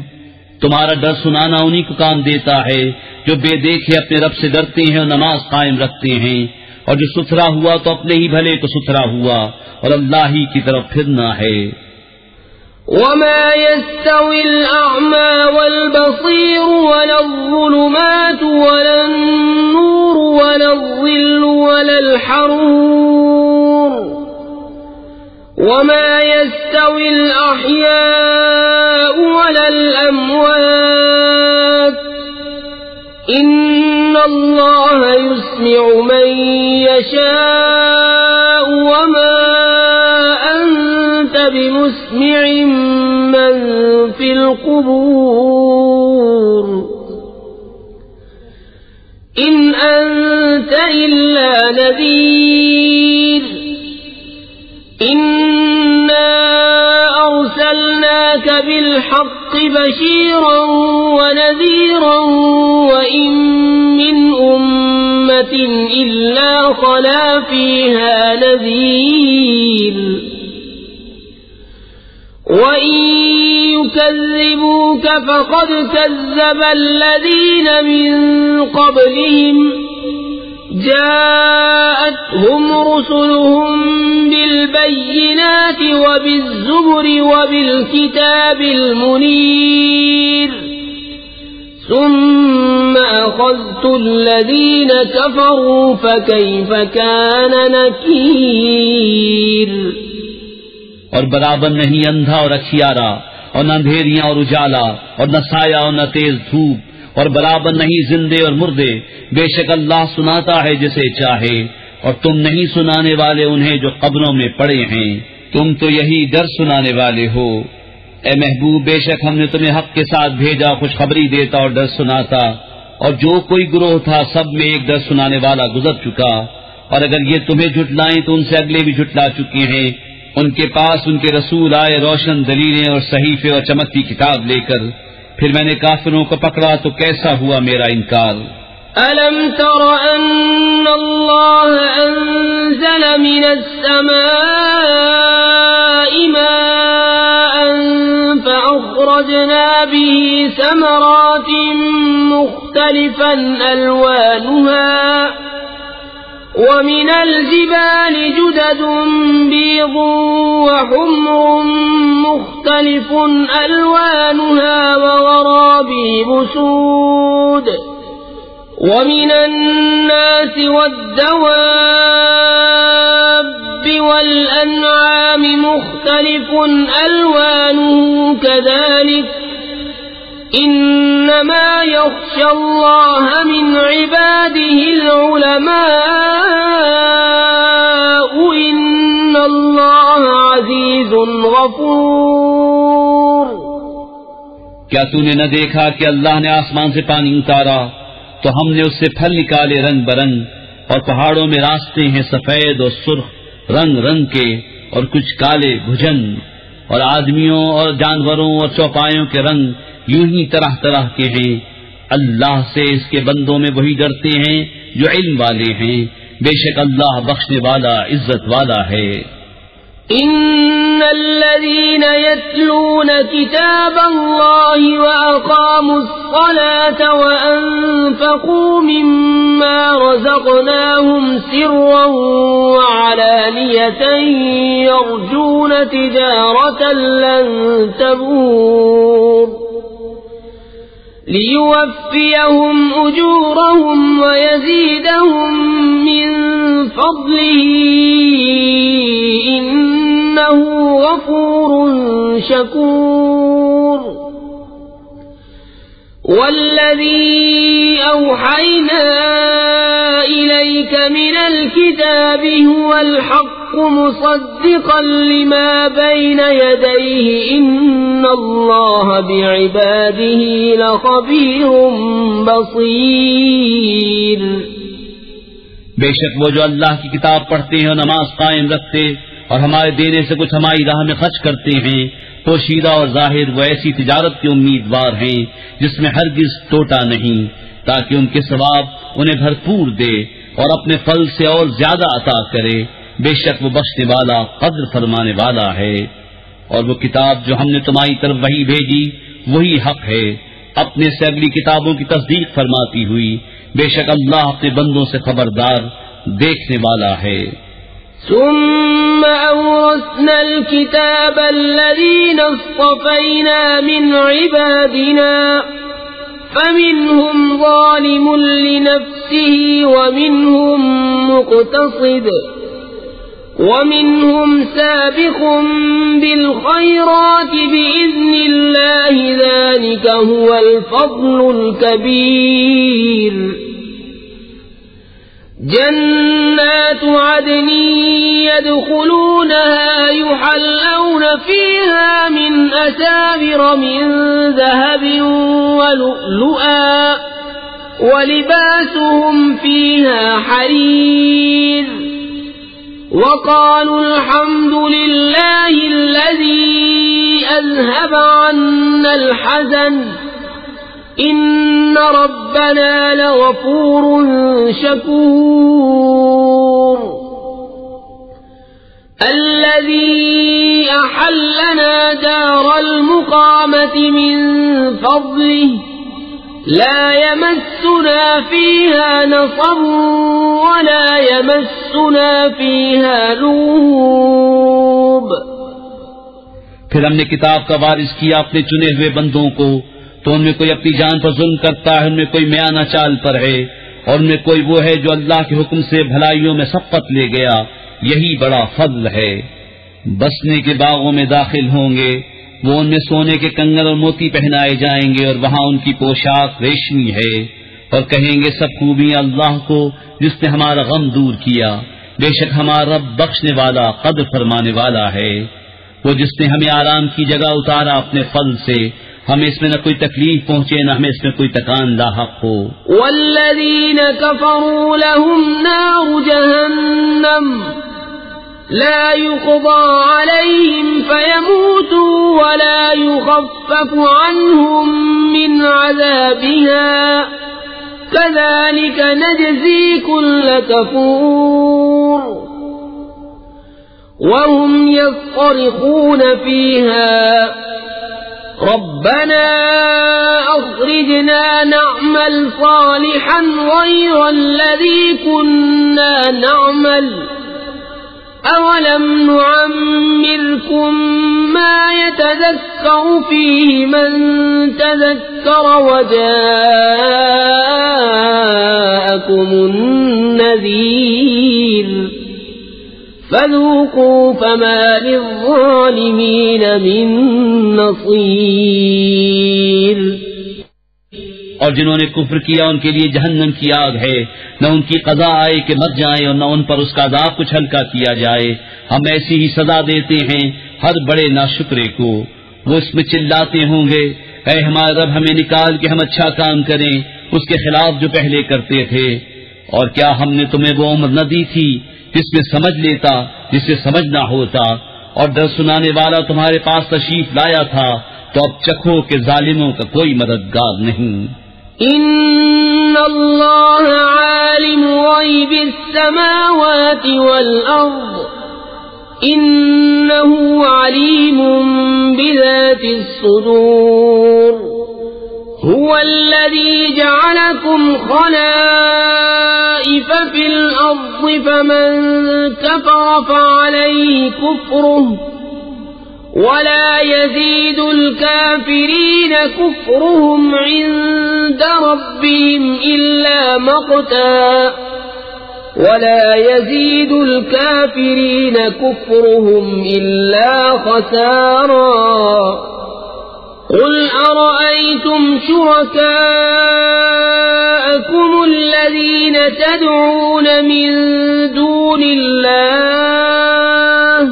تمہارا ڈر سنانا انہی کو کام دیتا ہے جو بے دیکھے اپنے رب سے ڈرتے ہیں اور نماز قائم رکھتے ہیں، اور جو ستھرا ہوا تو اپنے ہی بھلے کو ستھرا ہوا، اور اللہ ہی کی طرف پھرنا ہے. وما يستوي الأعمى والبصير ولا الظلمات ولا النور ولا الظل ولا الحرور. وما يستوي الأحياء ولا الأموات. إن الله يسمع من يشاء وما أنت بمسمع من في القبور. إن أنت إلا نذير. إنا أرسلناك بالحق بشيرا ونذيرا وإن من أمة إلا خلا فيها نذير. وإن يكذبوك فقد كذب الذين من قبلهم جاءتهم رسلهم بالبينات وبالزبر وبالكتاب المنير. ثم أخذت الذين كفروا فكيف كان نكير. اور برابر نہیں اندھا اور اکھیارا، اور نہ اندھیریاں اور اجالا، اور نہ سایہ اور نہ تیز دھوپ، اور برابر نہیں زندے اور مردے. بے شک اللہ سناتا ہے جسے چاہے، اور تم نہیں سنانے والے انہیں جو قبروں میں پڑے ہیں. تم تو یہی ڈر سنانے والے ہو. اے محبوب، بے شک ہم نے تمہیں حق کے ساتھ بھیجا، خوشخبری دیتا اور ڈر سناتا، اور جو کوئی گروہ تھا سب میں ایک ڈر سنانے والا گزر چکا. اور اگر یہ تمہیں جھٹلائیں تو ان سے اگلے بھی جھٹلا چکے ہیں. ان کے پاس ان کے رسول آئے روشن دلیلیں اور صحیفے اور چمکتی کتاب لے کر، پھر میں نے کافروں کو پکڑا تو کیسا ہوا میرا انکار. أَلَمْ تَرَ أَنَّ اللَّهَ أَنزَلَ مِنَ السَّمَاءِ مَاءً فَأَخْرَجْنَا بِهِ ثَمَرَاتٍ مُخْتَلِفًا أَلْوَانُهَا وَمِنَ الْجِبَالِ جُدَدٌ بِيضٌ وَحُمْرٌ مُخْتَلِفٌ أَلْوَانُهَا وَغَرَابِيبُ سُودٌ. وَمِنَ النَّاسِ وَالدَّوَابِّ وَالْأَنْعَامِ مُخْتَلِفٌ أَلْوَانُهُ كَذَلِكَ إِنَّمَا يَخْشَى اللَّهَ مِنْ عِبَادِهِ الْعُلَمَاءُ إِنَّ اللَّهَ عَزِيزٌ غَفُورٌ. کیا تو نے نہ دیکھا کہ اللہ نے آسمان سے پانی اتارا تو ہم نے اس سے پھل نکالے رنگ برنگ، اور پہاڑوں میں راستے ہیں سفید اور سرخ رنگ رنگ کے، اور کچھ کالے بھجن، اور آدمیوں اور جانوروں اور چوپایوں کے رنگ یوں ہی طرح طرح کے ہیں۔ اللہ سے اس کے بندوں میں وہی ڈرتے ہیں جو علم والے ہیں، بے شک اللہ بخشنے والا عزت والا ہے۔ إن الذين يتلون كتاب الله وأقاموا الصلاة وأنفقوا مما رزقناهم سرا وعلانية يرجون تجارة لن تبور ليوفيهم أجورهم ويزيدهم من فضله إنه غفور شكور والذي أوحينا إليك من الكتاب هو الحق مصدقا لما بين يديه إن الله بعباده لخبير بصير۔ بے شک وہ جو اللہ کی کتاب پڑھتے ہیں اور نماز قائم رکھتے اور ہمارے دینے سے کچھ ہماری راہ میں خرچ کرتے ہیں، پوشیدہ اور ظاہر وہ ایسی تجارت کے امیدوار ہیں جس میں ہرگز ٹوٹا نہیں، تاکہ ان کے ثواب انہیں بھرپور دے اور اپنے فضل سے اور زیادہ عطا کرے۔ بے شک وہ بخشنے والا قدر فرمانے والا ہے۔ اور وہ کتاب جو ہم نے تمہاری طرف وہی بھیجی وہی حق ہے، اپنے سے اگلی کتابوں کی تصدیق فرماتی ہوئی۔ بے شک اللہ اپنے بندوں سے خبردار دیکھنے والا ہے۔ ثم أورثنا الكتاب الذين اصطفينا من عبادنا فمنهم ظالم لنفسه ومنهم مقتصد ومنهم سابق بالخيرات بإذن الله ذلك هو الفضل الكبير۔ جنات عدن يدخلونها يحلون فيها من أساور من ذهب ولؤلؤا ولباسهم فيها حرير وقالوا الحمد لله الذي أذهب عنا الحزن إن ربنا لغفور شكور۔ الذي أحلنا دار المقامة من فضله لا يمسنا فيها نصب ولا يمسنا فيها لغوب۔ پھر ہم نے کتاب کا وارث کیا اپنے چنے ہوئے بندوں کو، تو ان میں کوئی اپنی جان پر ظلم کرتا ہے، ان میں کوئی میانہ چال پر ہے، اور ان میں کوئی وہ ہے جو اللہ کے حکم سے بھلائیوں میں سبقت لے گیا، یہی بڑا فضل ہے۔ بسنے کے باغوں میں داخل ہوں گے، وہ ان میں سونے کے کنگن اور موتی پہنائے جائیں گے، اور وہاں ان کی پوشاک ریشمی ہے، اور کہیں گے سب خوبیاں اللہ کو جس نے ہمارا غم دور کیا۔ بے شک ہمارا رب بخشنے والا قدر فرمانے والا ہے۔ وہ جس نے ہمیں آرام کی جگہ اتارا اپنے فضل سے، ہمیں اس میں نہ کوئی تکلیف پہنچے نہ ہمیں اس میں کوئی تکان لاحق ہو۔ والذین کفروا لهم نار جہنم لا يقضى عليهم فيموتوا ولا يخفف عنهم من عذابها كذلك نجزي كل كفور وهم يصطرخون فيها ربنا أخرجنا نعمل صالحا غير الذي كنا نعمل أولم نعمركم ما يتذكر فيه من تذكر وجاءكم النذير فذوقوا فما للظالمين من نصير۔ اور جنہوں نے کفر کیا ان کے لیے جہنم کی آگ ہے، نہ ان کی قضا آئے کہ مر جائیں اور نہ ان پر اس کا عذاب کچھ ہلکا کیا جائے۔ ہم ایسی ہی سزا دیتے ہیں ہر بڑے ناشکرے کو۔ وہ اس میں چلاتے ہوں گے اے ہمارے رب ہمیں نکال کہ ہم اچھا کام کریں اس کے خلاف جو پہلے کرتے تھے، اور کیا ہم نے تمہیں وہ عمر نہ دی تھی جس میں سمجھ لیتا جسے سمجھنا ہوتا، اور ڈر سنانے والا تمہارے پاس تشریف لایا تھا، تو اب چکھو کہ ظالموں کا کوئی مددگار نہیں۔ ان اللہ عالم غیب السماوات والارض انہ علیم بذات الصدور هو الذي جعلكم خلائف في الأرض فمن كفر فعليه كفره ولا يزيد الكافرين كفرهم عند ربهم إلا مقتا ولا يزيد الكافرين كفرهم إلا خسارا قل أرأيتم شركاءكم الذين تدعون من دون الله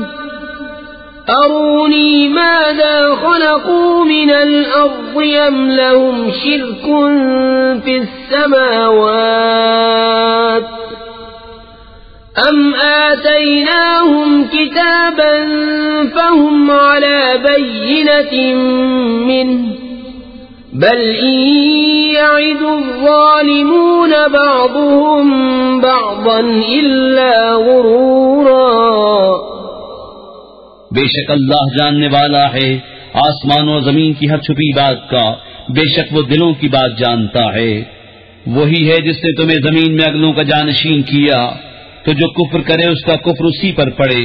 أروني ماذا خلقوا من الأرض أم لهم شرك في السماوات أم آتيناهم كتابا فهم على بينة منه بل إن يعد الظالمون بعضهم بعضا إلا غرورا۔ بے شک اللہ جاننے والا ہے آسمان و زمین کی ہر چھپی بات کا، بے شک وہ دلوں کی بات جانتا ہے۔ وہی ہے جس نے تمہیں زمین میں اگلوں کا جانشین کیا، تو جو کفر کرے اس کا کفر اسی پر پڑے،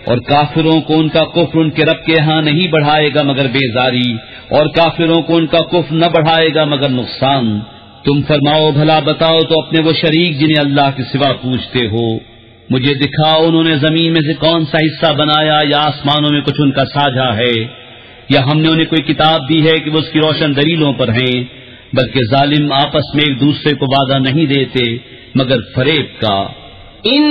اور کافروں کو ان کا کفر ان کے رب کے ہاں نہیں بڑھائے گا مگر بیزاری، اور کافروں کو ان کا کفر نہ بڑھائے گا مگر نقصان۔ تم فرماؤ بھلا بتاؤ تو اپنے وہ شریک جنہیں اللہ کے سوا پوچھتے ہو، مجھے دکھاؤ انہوں نے زمین میں سے کون سا حصہ بنایا یا آسمانوں میں کچھ ان کا ساجھا ہے، یا ہم نے انہیں کوئی کتاب دی ہے کہ وہ اس کی روشن دلیلوں پر ہیں، بلکہ ظالم آپس میں ایک دوسرے کو وعدہ نہیں دیتے مگر فریب کا۔ ان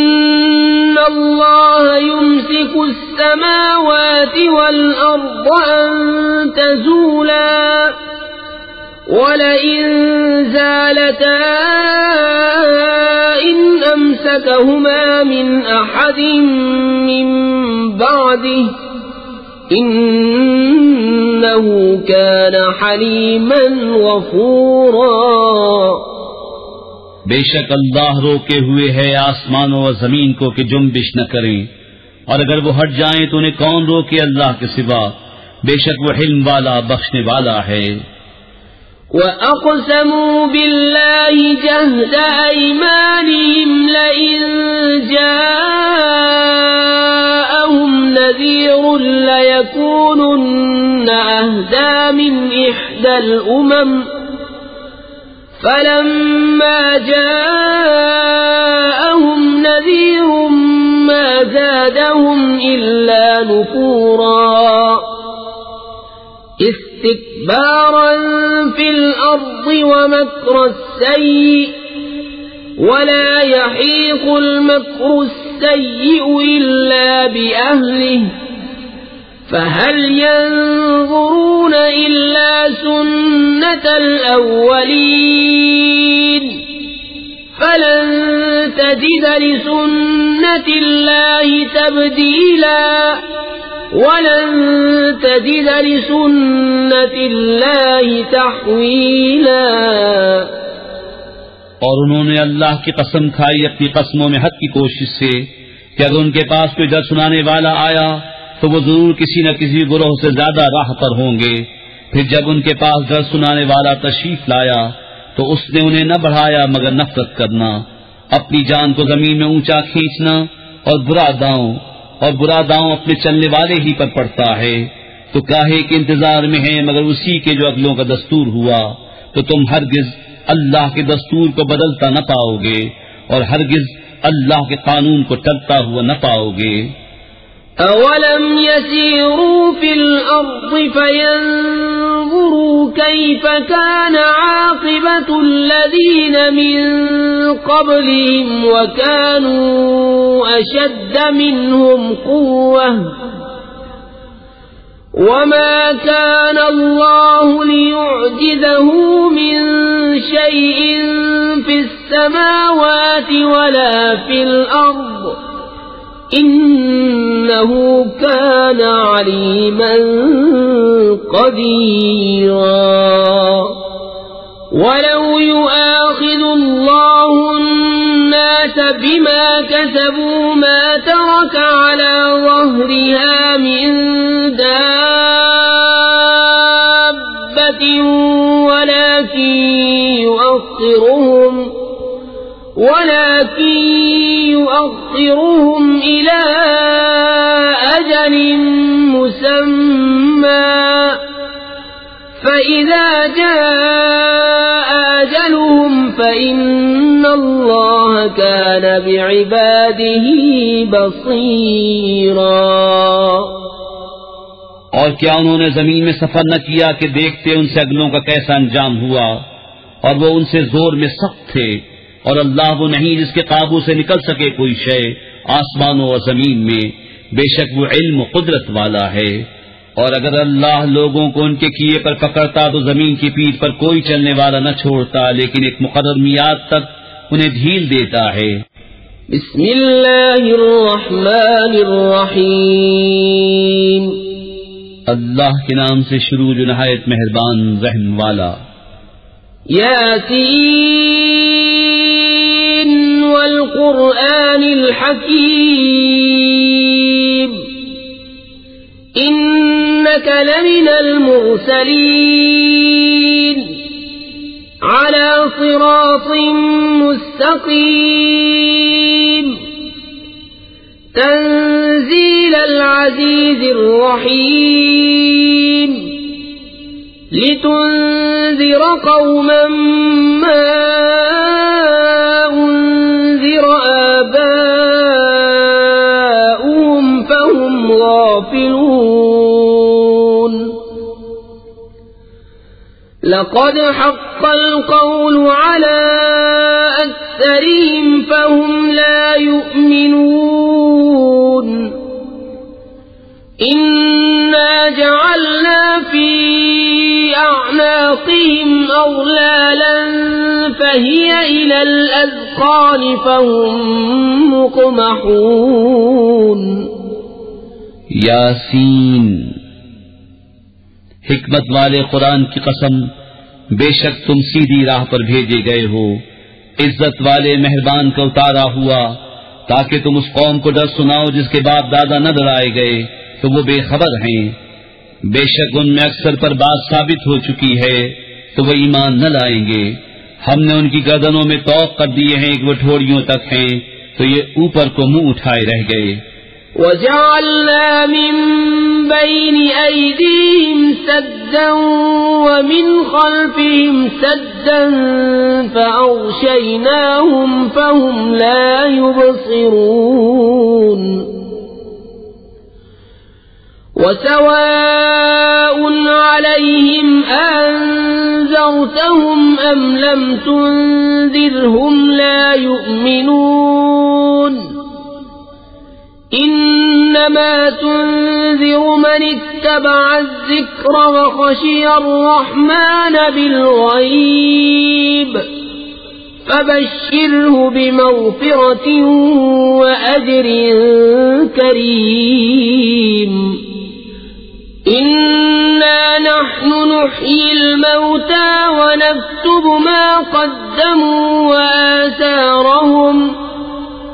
اللہ یمسک السماوات والارض ان تزولا ولئن زالتا ان امسکہما من احد من بعده انہ کان حلیما غفورا۔ بے شک اللہ روکے ہوئے ہے آسمانوں و زمین کو کہ جنبش نہ کریں، اور اگر وہ ہٹ جائیں تو انہیں کون روکے اللہ کے سوا، بے شک وہ حلم والا بخشنے والا ہے۔ وَأَقْسَمُوا بِاللَّهِ جَهْدَ أَيْمَانِهِمْ لَئِن جَاءَهُمْ نَذِيرٌ لَيَكُونُنَّ أَهْدَىٰ مِنْ إِحْدَى الْأُمَمِ فَلَمَّا جَاءَهُمْ نَذِيرٌ مَا زَادَهُمْ إِلَّا نُفُورًا استكبارا في الأرض ومكر السيء ولا يحيق المكر السيء إلا بأهله فهل ينظرون إلا سنة الأولين فلن تجد لسنة الله تبديلا وَلَن تَجِدَ لِسُنَّةِ اللَّهِ تَحْوِيلًا۔ اور انہوں نے اللہ کی قسم کھائی اپنی قسموں میں حد کی کوشش سے کہ اگر ان کے پاس کوئی ڈر سنانے والا آیا تو وہ ضرور کسی نہ کسی گروہ سے زیادہ راہ پر ہوں گے۔ پھر جب ان کے پاس ڈر سنانے والا تشریف لایا تو اس نے انہیں نہ بڑھایا مگر نفرت کرنا، اپنی جان کو زمین میں اونچا کھینچنا، اور برا داؤں اپنے چلنے والے ہی پر پڑتا ہے۔ تو کاہے کے انتظار میں ہیں مگر اسی کے جو اگلوں کا دستور ہوا، تو تم ہرگز اللہ کے دستور کو بدلتا نہ پاؤ گے اور ہرگز اللہ کے قانون کو ٹلتا ہوا نہ پاؤ گے۔ اولم يسيروا في الارض فينظروا كيف كان عاقبة الذين من قبلهم وكانوا اشد منهم قوة وما كان الله ليعجزه من شيء في السماوات ولا في الارض إنه كان عليما قديرا ولو يؤاخذ الله الناس بما كسبوا ما ترك على ظهرها من دابة ولكن يؤخرهم إلى أجل مسمى فإذا جاء أجلهم فإن الله كان بعباده بصيرا اور کیا انہوں نے زمین میں سفر نہ کیا کہ دیکھتے ان سے اگلوں کا کیسا انجام ہوا، اور وہ ان سے زور میں سخت تھے، اور اللہ وہ نہیں جس کے قابو سے نکل سکے کوئی شے آسمانوں اور زمین میں، بے شک وہ علم و قدرت والا ہے۔ اور اگر اللہ لوگوں کو ان کے کیے پر پکڑتا تو زمین کی پیٹھ پر کوئی چلنے والا نہ چھوڑتا، لیکن ایک مقرر میعاد تک انہیں ڈھیل دیتا ہے۔ بسم اللہ الرحمن الرحیم، اللہ کے نام سے شروع جو نہایت مہربان رحم والا۔ یاسین والقرآن الحکیم إنك لمن المرسلين على صراط مستقيم تنزيل العزيز الرحيم لتنذر قوما ما أنذر آباؤهم فهم غافلون لقد حق القول على أكثرهم فهم لا يؤمنون إنا جعلنا في أعناقهم أغلالا فهي إلى الأذقان فهم مقمحون یاسین، حکمت والے قرآن کی قسم، بے شک تم سیدھی راہ پر بھیجے گئے ہو، عزت والے مہربان کا اتارا ہوا، تاکہ تم اس قوم کو ڈر سناؤ جس کے باپ دادا نہ ڈرائے گئے تو وہ بے خبر ہیں۔ بے شک ان میں اکثر پر بات ثابت ہو چکی ہے تو وہ ایمان نہ لائیں گے۔ ہم نے ان کی گردنوں میں طوق کر دیے ہیں کہ وہ ٹھوڑیوں تک ہیں، تو یہ اوپر کو منہ اٹھائے رہ گئے۔ وَجَعَلْنَا مِن بَيْنِ أَيْدِيهِمْ سَدًّا وَمِنْ خَلْفِهِمْ سَدًّا فَأَغْشَيْنَاهُمْ فَهُمْ لَا يُبْصِرُونَ وَسَوَاءٌ عَلَيْهِمْ أَنذَرْتَهُمْ أَمْ لَمْ تُنذِرْهُمْ لَا يُؤْمِنُونَ إنما تنذر من اتبع الذكر وخشي الرحمن بالغيب فبشره بمغفرة وأجر كريم إنا نحن نحيي الموتى ونكتب ما قدموا وآثارهم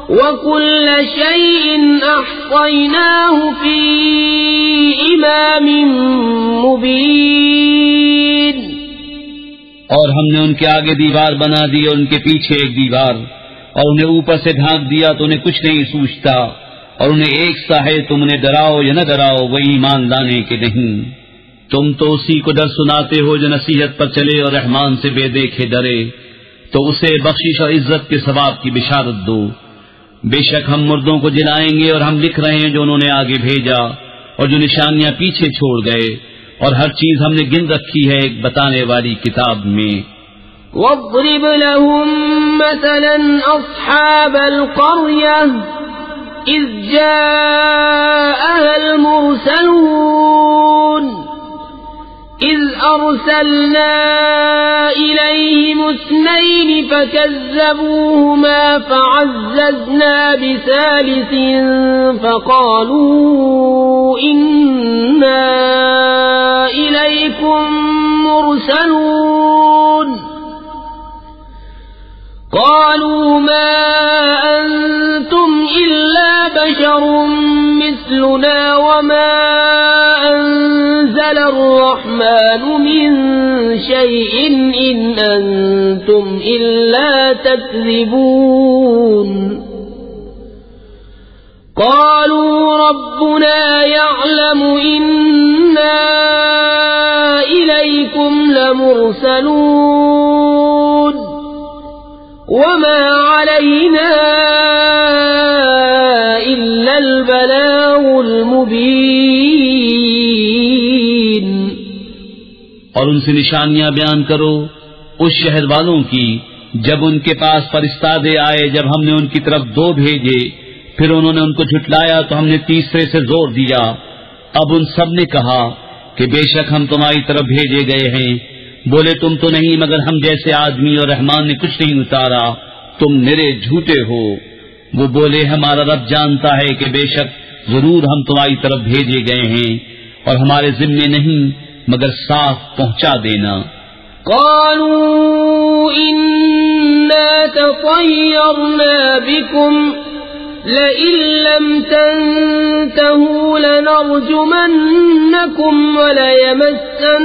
وَكُلَّ شَيْءٍ أَحْصَيْنَاهُ فِي إِمَامٍ مُبِينٍ۔ اور ہم نے ان کے آگے دیوار بنا دی اور ان کے پیچھے ایک دیوار، اور انہیں اوپر سے ڈھانک دیا تو انہیں کچھ نہیں سوچتا، اور انہیں ایک سا ہے تم انہیں ڈراؤ یا نہ ڈراؤ وہ ایمان لانے کے نہیں۔ تم تو اسی کو ڈر سناتے ہو جو نصیحت پر چلے اور رحمان سے بے دیکھے ڈرے، تو اسے بخشش اور عزت کے ثواب کی بشارت دو۔ بے شک ہم مردوں کو جلائیں گے اور ہم لکھ رہے ہیں جو انہوں نے آگے بھیجا اور جو نشانیاں پیچھے چھوڑ گئے، اور ہر چیز ہم نے گن رکھی ہے ایک بتانے والی کتاب میں۔ وَاضْرِبْ لَهُم مَّثَلًا أَصْحَابَ الْقَرْيَةِ إِذْ جَاءَهَا الْمُرْسَلُونَ إِذْ أرسلنا إليهم 2 فكذبوهما فعززنا بثالث فقالوا إنا إليكم مرسلون قالوا ما أنتم إلا بشر مثلنا وما أنزل الرحمن من شيء إن أنتم إلا تكذبون قالوا ربنا يعلم إنا إليكم لمرسلون وما علينا إلا البلاغ المبين اور ان سے نشانیاں بیان کرو اس شہر والوں کی جب ان کے پاس فرستادے آئے، جب ہم نے ان کی طرف 2 بھیجے، پھر انہوں نے ان کو جھٹلایا تو ہم نے تیسرے سے زور دیا۔ اب ان سب نے کہا کہ بے شک ہم تمہاری طرف بھیجے گئے ہیں۔ بولے تم تو نہیں مگر ہم جیسے آدمی، اور رحمان نے کچھ نہیں اتارا، تم نرے جھوٹے ہو۔ وہ بولے ہمارا رب جانتا ہے کہ بے شک ضرور ہم تمہاری طرف بھیجے گئے ہیں، اور ہمارے ذمے نہیں مگر صاف پہنچا دینا۔ قالوا إنا تطيرنا بكم لئن لم تنتهوا لنرجمنكم وليمسنكم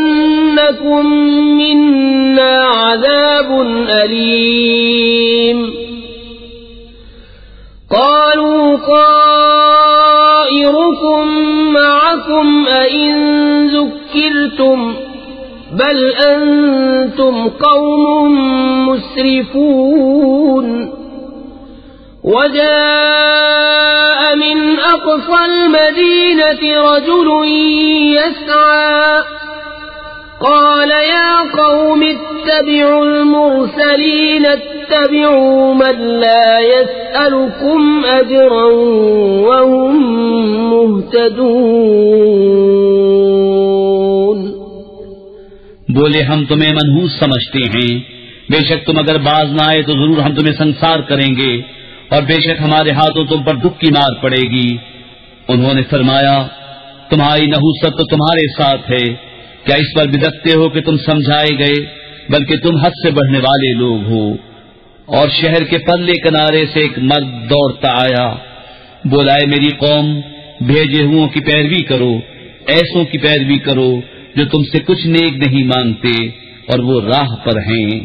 منا عذاب أليم قالوا طائركم معكم أئن ذكرتم بل أنتم قوم مسرفون وجاء من أقصى المدينة رجل يسعى قال يا قوم اتبعوا المرسلين اتبعوا من لا يسألكم أجرا وهم مهتدون بولے ہم تمہیں منحوس سمجھتے ہیں، بے شک تم اگر باز نہ آئے تو ضرور ہم تمہیں سنسار کریں گے، اور بے شک ہمارے ہاتھوں تم پر دکھ کی مار پڑے گی۔ انہوں نے فرمایا تمہاری نحوست تو تمہارے ساتھ ہے، کیا اس پر بدکتے ہو کہ تم سمجھائے گئے؟ بلکہ تم حد سے بڑھنے والے لوگ ہو۔ اور شہر کے پرلے کنارے سے ایک مرد دوڑتا آیا، بولا اے میری قوم، بھیجے ہوں کی پیروی کرو، ایسوں کی پیروی کرو جو تم سے کچھ نیک نہیں مانگتے اور وہ راہ پر ہیں۔